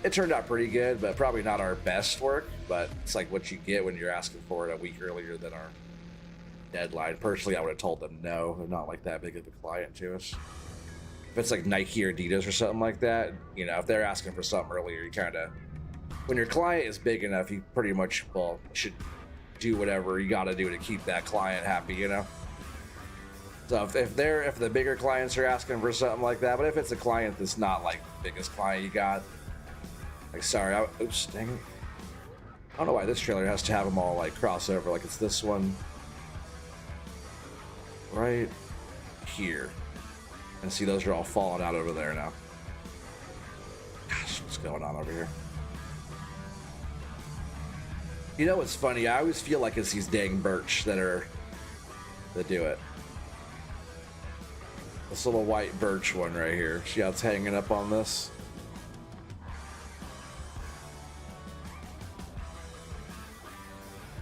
It turned out pretty good, but probably not our best work. But it's like what you get when you're asking for it a week earlier than our deadline. Personally, I would have told them no. They're not like that big of a client to us. If it's like Nike or Adidas or something like that, you know, if they're asking for something earlier, you kind of, when your client is big enough, you pretty much, well, should do whatever you got to do to keep that client happy, you know? So if the bigger clients are asking for something like that, but if it's a client that's not like the biggest client you got, like, sorry, oops, dang it. I don't know why this trailer has to have them all like crossover. Like, it's this one right here. And see, those are all falling out over there now. Gosh, what's going on over here? You know what's funny? I always feel like it's these dang birch that do it. This little white birch one right here. See how it's hanging up on this?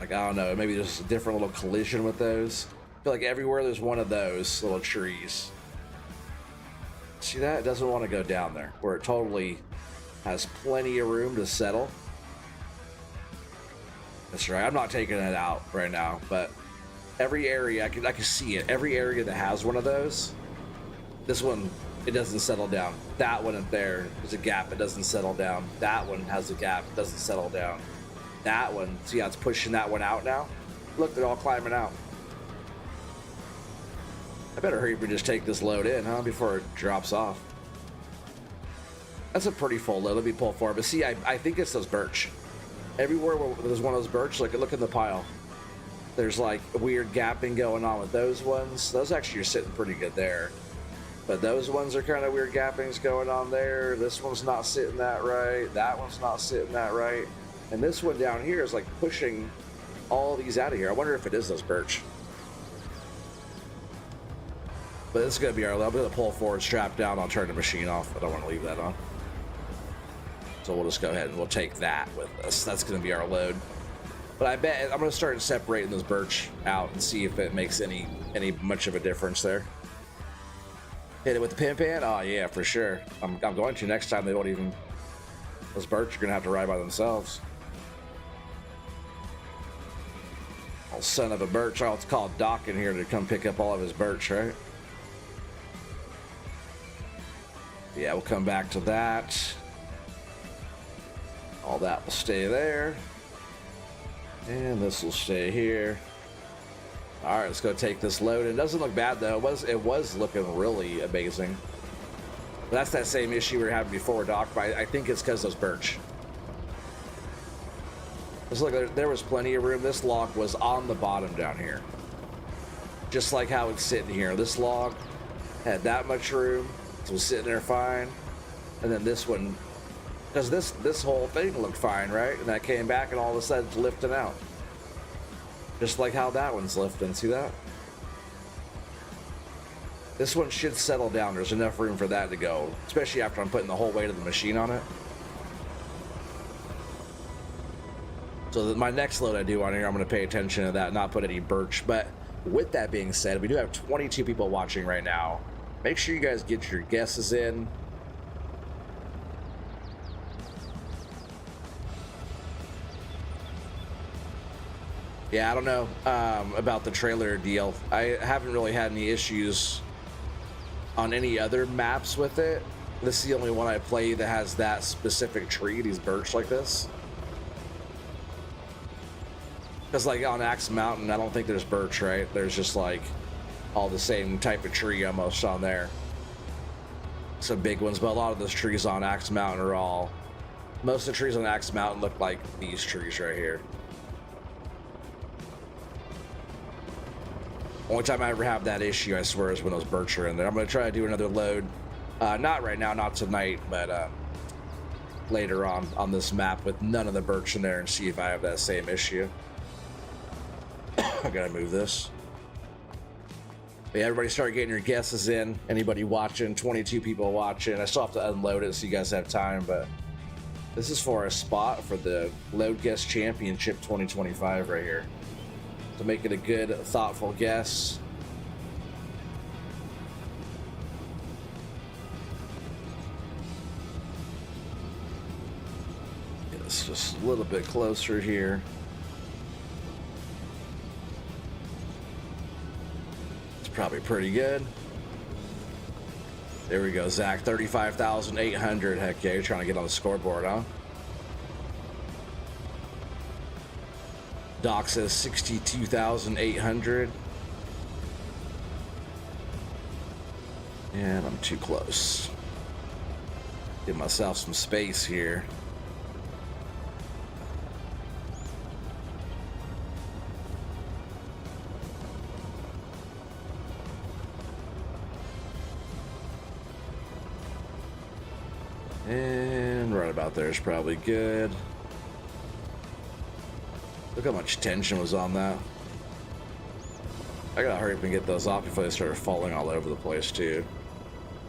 Like, I don't know, maybe there's a different little collision with those. I feel like everywhere there's one of those little trees. See that? It doesn't want to go down there, where it totally has plenty of room to settle. That's right, I'm not taking it out right now, but every area, I can see it. Every area that has one of those, this one, it doesn't settle down. That one up there, there's a gap, it doesn't settle down. That one has a gap, it doesn't settle down. That one, see how it's pushing that one out now? Look, they're all climbing out. I better hurry up and just take this load in, huh, before it drops off. That's a pretty full load. Let me pull forward. But see, I think it's those birch. Everywhere where there's one of those birch, look in the pile. There's like a weird gapping going on with those ones. Those actually are sitting pretty good there. But those ones are kind of weird gappings going on there. This one's not sitting that right. That one's not sitting that right. And this one down here is like pushing all these out of here. I wonder if it is those birch. But it's gonna be our load. I'm gonna pull forward, strap down. I'll turn the machine off. I don't want to leave that on. So we'll just go ahead and we'll take that with us. That's gonna be our load. But I bet I'm gonna start separating those birch out and see if it makes any much of a difference there. Hit it with the pin pan? Oh yeah, for sure. I'm going to next time. They don't even, those birch are gonna have to ride by themselves. Oh, son of a birch. I'll have to call Doc in here to come pick up all of his birch, right? Yeah, we'll come back to that. All that will stay there. And this will stay here. All right, let's go take this load. It doesn't look bad though. It was looking really amazing. But that's that same issue we were having before, Doc. But I think it's because those birch. Let's look. There was plenty of room. This log was on the bottom down here, just like how it's sitting here. This log had that much room. It was sitting there fine, and then this one. Because this whole thing looked fine, right? And that came back and all of a sudden it's lifting out. Just like how that one's lifting. See that? This one should settle down. There's enough room for that to go. Especially after I'm putting the whole weight of the machine on it. So my next load I do on here, I'm going to pay attention to that, not put any birch. But with that being said, we do have 22 people watching right now. Make sure you guys get your guesses in. Yeah, I don't know about the trailer deal. I haven't really had any issues on any other maps with it. This is the only one I play that has that specific tree, these birch like this. Because like on Axe Mountain, I don't think there's birch, right? There's just like all the same type of tree almost on there. Some big ones, but a lot of those trees on Axe Mountain are all... Most of the trees on Axe Mountain look like these trees right here. Only time I ever have that issue, I swear, is when those birch are in there. I'm going to try to do another load. Not right now, not tonight, but later on this map with none of the birch in there and see if I have that same issue. I gotta move this. But yeah, everybody start getting your guesses in. Anybody watching, 22 people watching. I still have to unload it so you guys have time, but this is for a spot for the Load Guess Championship 2025 right here. To make it a good, thoughtful guess. Get this just a little bit closer here. It's probably pretty good. There we go, Zach. 35,800. Heck yeah, you're trying to get on the scoreboard, huh? Doc says 62,800. And I'm too close. Give myself some space here. And right about there is probably good. Look how much tension was on that. I gotta hurry up and get those off before they start falling all over the place too.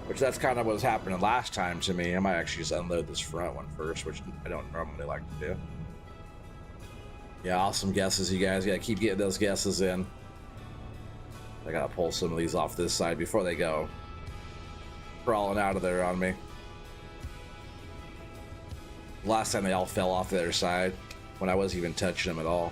Which that's kind of what was happening last time to me. I might actually just unload this front one first, which I don't normally like to do. Yeah, awesome guesses, you guys. Gotta keep getting those guesses in. I gotta pull some of these off this side before they go crawling out of there on me. Last time they all fell off the other side when I wasn't even touching them at all.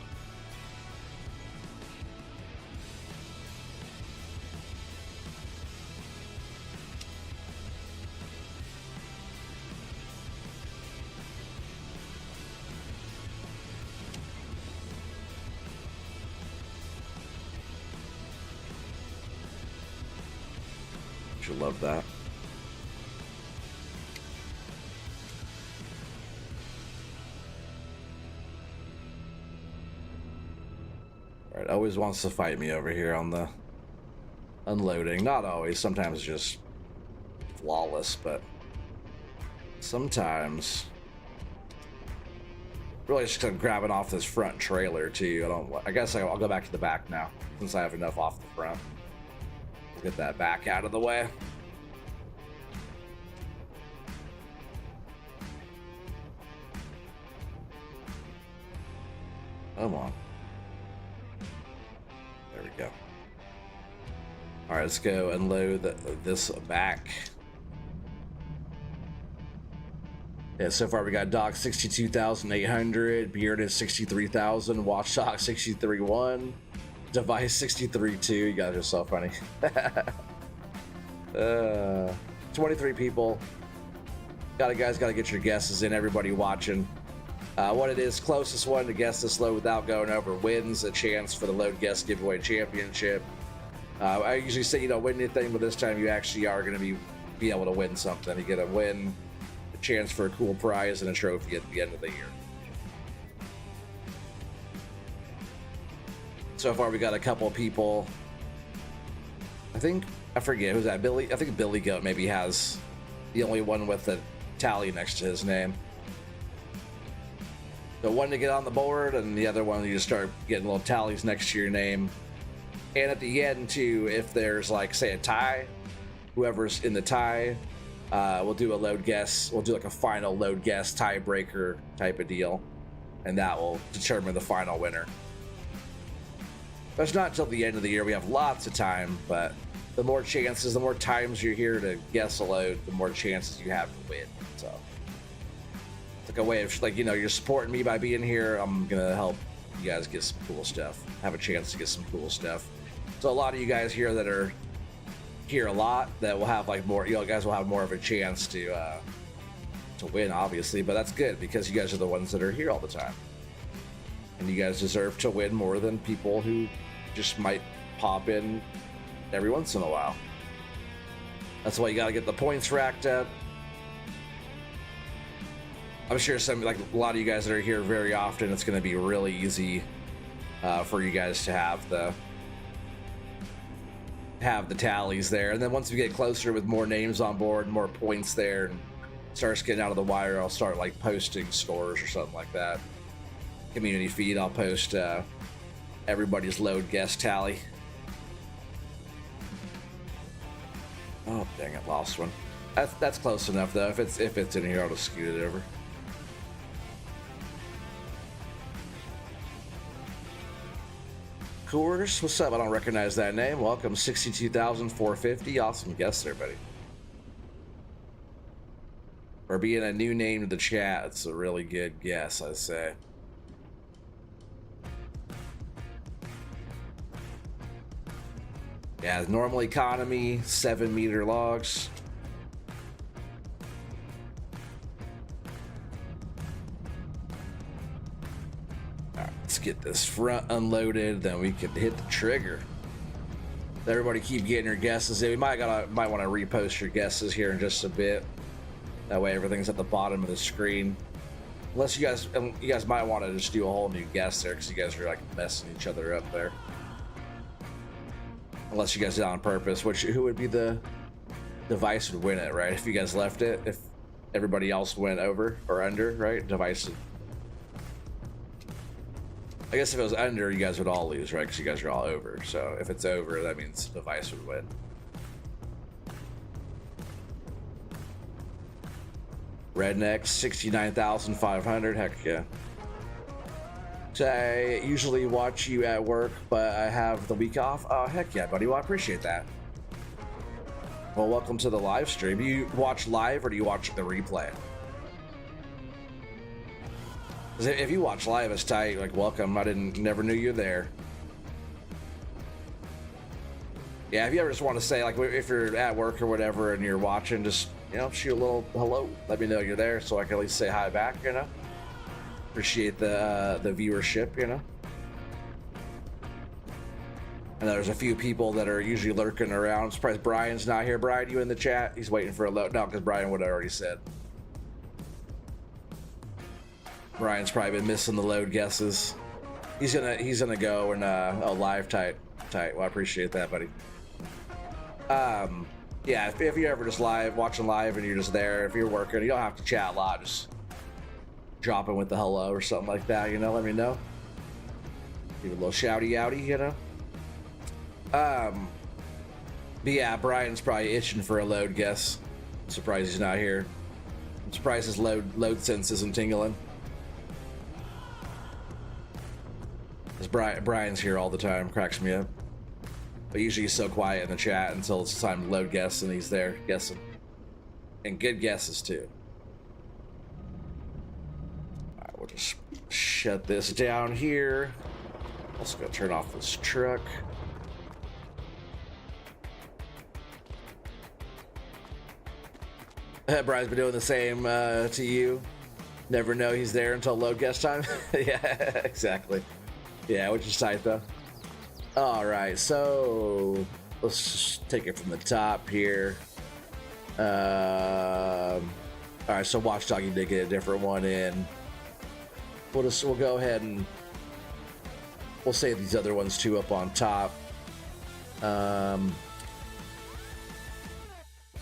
You'll love that. Alright, always wants to fight me over here on the unloading. Not always, sometimes just flawless, but sometimes really just kind of grabbing off this front trailer too. I guess I'll go back to the back now since I have enough off the front. get that back out of the way. Come on. There we go. All right, let's go unload this back. Yeah, so far we got Doc 62,800, Bearded 63,000, Watchdog 63,1, Device 63,2. You guys are so funny. 23 people. Guys, gotta get your guesses in. Everybody watching. What it is, closest one to guess this load without going over wins a chance for the load guess giveaway championship. I usually say you don't win anything, but this time you actually are going to be able to win something. You get a win, a chance for a cool prize, and a trophy at the end of the year. So far, we got a couple of people. I forget who's that. Billy. I think Billy Goat maybe has the only one with a tally next to his name. So one to get on the board, and the other one you just start getting little tallies next to your name. And at the end too, if there's like say a tie, whoever's in the tie, we'll do a load guess. We'll do like a final load guess tiebreaker type of deal, and that will determine the final winner. But it's not until the end of the year. We have lots of time, but the more chances, the more times you're here to guess a load, the more chances you have to win. So it's like a way of like, you know, you're supporting me by being here. I'm gonna help you guys get some cool stuff, have a chance to get some cool stuff. So a lot of you guys here that are here a lot, that will have like more, you know, guys will have more of a chance to win, obviously. But that's good because you guys are the ones that are here all the time, and you guys deserve to win more than people who just might pop in every once in a while. That's why you got to get the points racked up. I'm sure like a lot of you guys that are here very often, it's going to be really easy for you guys to have the tallies there. And then once we get closer with more names on board, more points there, and starts getting out of the wire, I'll start like posting scores or something like that. Community feed, I'll post everybody's load guess tally. Oh dang it, lost one. That's close enough though. If it's in here, I'll just scoot it over. Coors, what's up? I don't recognize that name. Welcome, 62,450. Awesome guess there, buddy. For being a new name to the chat, it's a really good guess, I say. Yeah, normal economy, 7-meter logs. Let's get this front unloaded, then we can hit the trigger. Everybody keep getting your guesses in. We might want to repost your guesses here in just a bit. That way everything's at the bottom of the screen. Unless you guys might want to just do a whole new guess there, because you guys are like messing each other up there. Unless you guys did it on purpose, who would be the device would win it, right? If you guys left it, if everybody else went over or under, right? Device would, I guess if it was under, you guys would all lose, right? Because you guys are all over. So if it's over, that means device would win. Redneck, 69,500. Heck yeah. So I usually watch you at work, but I have the week off. Oh, heck yeah, buddy. Well, I appreciate that. Well, welcome to the live stream. Do you watch live or do you watch the replay? If you watch live, it's tight. Like, welcome. I never knew you there. Yeah, if you ever just want to say, like, if you're at work or whatever and you're watching, just, you know, shoot a little hello. Let me know you're there so I can at least say hi back, you know? Appreciate the viewership, you know? And there's a few people that are usually lurking around. I'm surprised Brian's not here. Brian, you in the chat? He's waiting for a load. No, because Brian would have already said. Brian's probably been missing the load guesses. He's gonna go and live tight. Well, I appreciate that, buddy. Yeah, if you're ever just watching live and you're just there, if you're working, you don't have to chat a lot. Just drop in with the hello or something like that, you know. Let me know. Give a little shouty outy, you know. But yeah, Brian's probably itching for a load guess. I'm surprised he's not here. I'm surprised his load sense isn't tingling. Because Brian's here all the time, cracks me up. But usually he's so quiet in the chat until it's time to load guess and he's there guessing. And good guesses too. Alright, we'll just shut this down here. Also gotta turn off this truck. Brian's been doing the same to you. Never know he's there until load guest time. Yeah, exactly. Yeah, which is tight though. All right, so let's just take it from the top here. All right, so Watchdog, you did get a different one in. We'll go ahead and we'll save these other ones too up on top.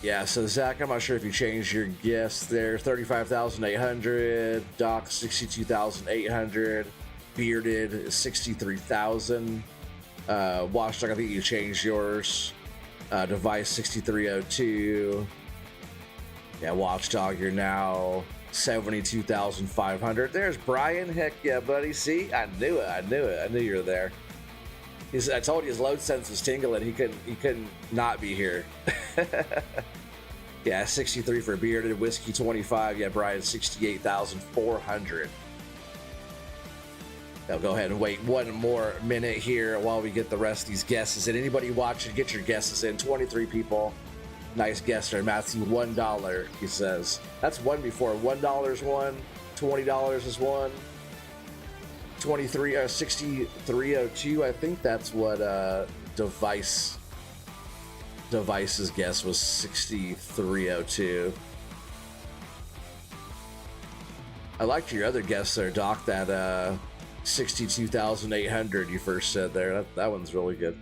Yeah, so Zach, I'm not sure if you changed your guess there. 35,800. Doc, 62,800. Bearded, 63,000. Watchdog, I think you changed yours. Device, 6,302. Yeah, Watchdog, you're now 72,500. There's Brian. Heck yeah, buddy. See, I knew it. I knew you were there. I told you his load sense was tingling. He couldn't not be here. Yeah, 63 for Bearded. Whiskey 25. Yeah, Brian, 68,400. I'll go ahead and wait one more minute here while we get the rest of these guesses. And anybody watching, get your guesses in. 23 people. Nice guess there. Matthew, $1, he says. That's one before. $1 is one. $20 is one. 6302. I think that's what Device's guess was. 6302. I liked your other guess there, Doc. That 62,800 you first said there. That one's really good.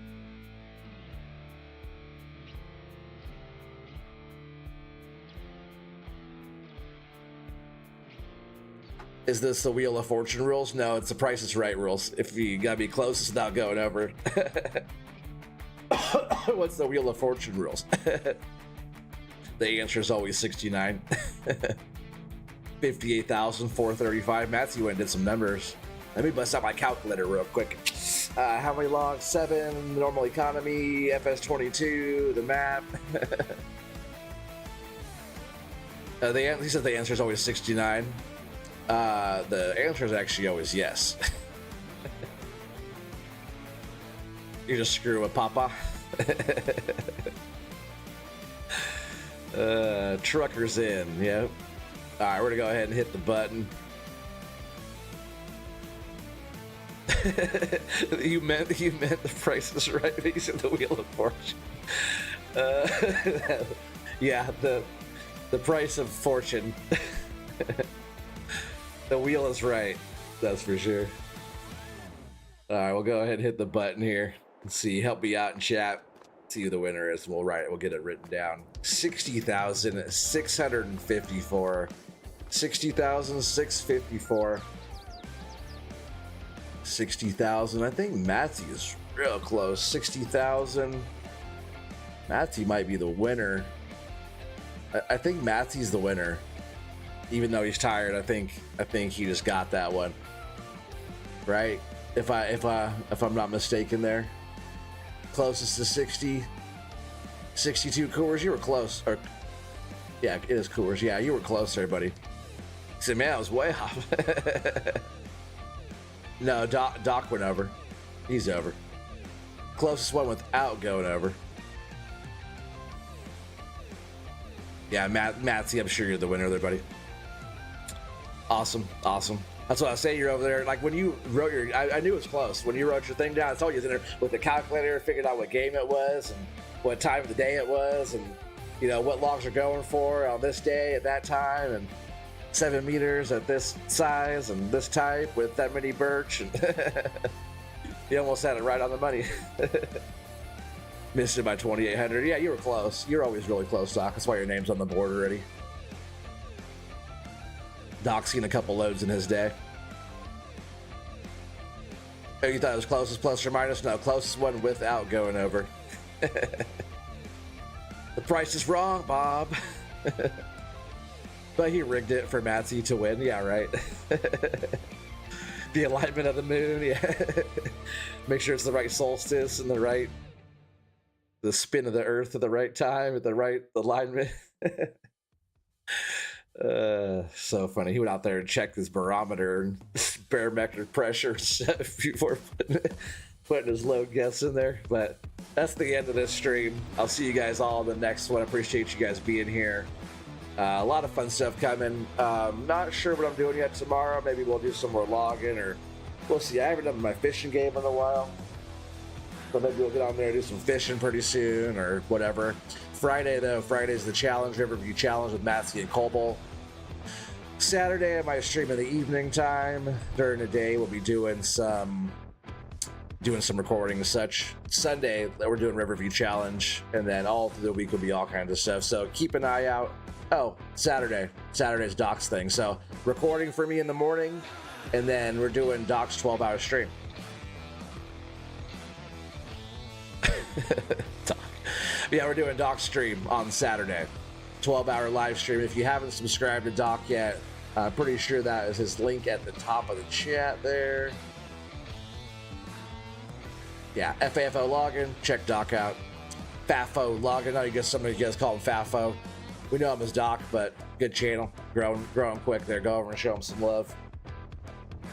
Is this the Wheel of Fortune rules? No, it's the Price is Right rules. If you gotta be closest without going over. What's the Wheel of Fortune rules? The answer is always 69. 58,435. Matthew went and did some numbers. Let me bust out my calculator real quick. How many logs? 7. Normal economy. FS22. The map. He said the answer is always 69. The answer is actually always yes. You just screw with Papa. Truckers in. Yep. All right, we're gonna go ahead and hit the button. you meant the Price is Right. He said the Wheel of Fortune. Yeah, the Price of Fortune. The wheel is right. That's for sure. All right, we'll go ahead and hit the button here. Let's see. Help me out in chat. See who the winner is. We'll get it written down. 60,654. 60,654. 60,000. I think Matthew's real close. 60,000. Matthew might be the winner. I think Matthew's the winner. Even though he's tired, I think he just got that one. Right? If I'm not mistaken there. Closest to 60. 62 Coors. You were close. Or yeah, it is Coors. Yeah, you were close there, buddy. He said, man, I was way off. No, Doc went over. He's over. Closest one without going over. Yeah, Matthew, I'm sure you're the winner there, buddy. Awesome. That's what I say. You're over there. Like when you wrote I knew it was close. When you wrote your thing down, I told you, was in there with the calculator, figured out what game it was and what time of the day it was, and you know what logs are going for on this day at that time, and 7 meters at this size and this type with that many birch, and you almost had it right on the money. Missed it by 2,800. Yeah, you were close. You're always really close, Doc. That's why your name's on the board already. Doc's seen a couple loads in his day. Oh, you thought it was closest plus or minus? No, closest one without going over. price is wrong, Bob. But he rigged it for Matsy to win. Yeah, right. The alignment of the moon. Yeah. Make sure it's the right solstice and the spin of the earth at the right time at the right alignment. So funny. He went out there and checked his barometer and barometric pressure before putting his load guess in there. But that's the end of this stream. I'll see you guys all in the next one. I appreciate you guys being here. A lot of fun stuff coming. Not sure what I'm doing yet tomorrow. Maybe we'll do some more logging, or we'll see. I haven't done my fishing game in a while, so maybe we'll get on there and do some fishing pretty soon or whatever. Friday, though, Friday's the challenge, Riverview Challenge with Matsky and Koble. Saturday, I might stream in the evening time. During the day, we'll be doing some recording and such. Sunday, we're doing Riverview Challenge, and then all through the week will be all kinds of stuff. So keep an eye out. Oh, Saturday's Doc's thing. So recording for me in the morning, and then we're doing Doc's 12-hour stream. Yeah, we're doing Doc stream on Saturday. 12-hour live stream. If you haven't subscribed to Doc yet, I'm pretty sure that is his link at the top of the chat there. Yeah, FAFO login. Check Doc out. FAFO login. I guess some of you guys call him FAFO. We know him as Doc, but good channel. Growing quick there. Go over and show him some love.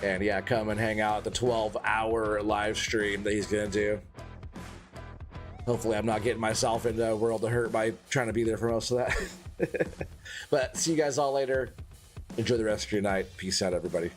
And yeah, come and hang out at the 12-hour live stream that he's going to do. Hopefully I'm not getting myself into a world of hurt by trying to be there for most of that. But see you guys all later. Enjoy the rest of your night. Peace out, everybody.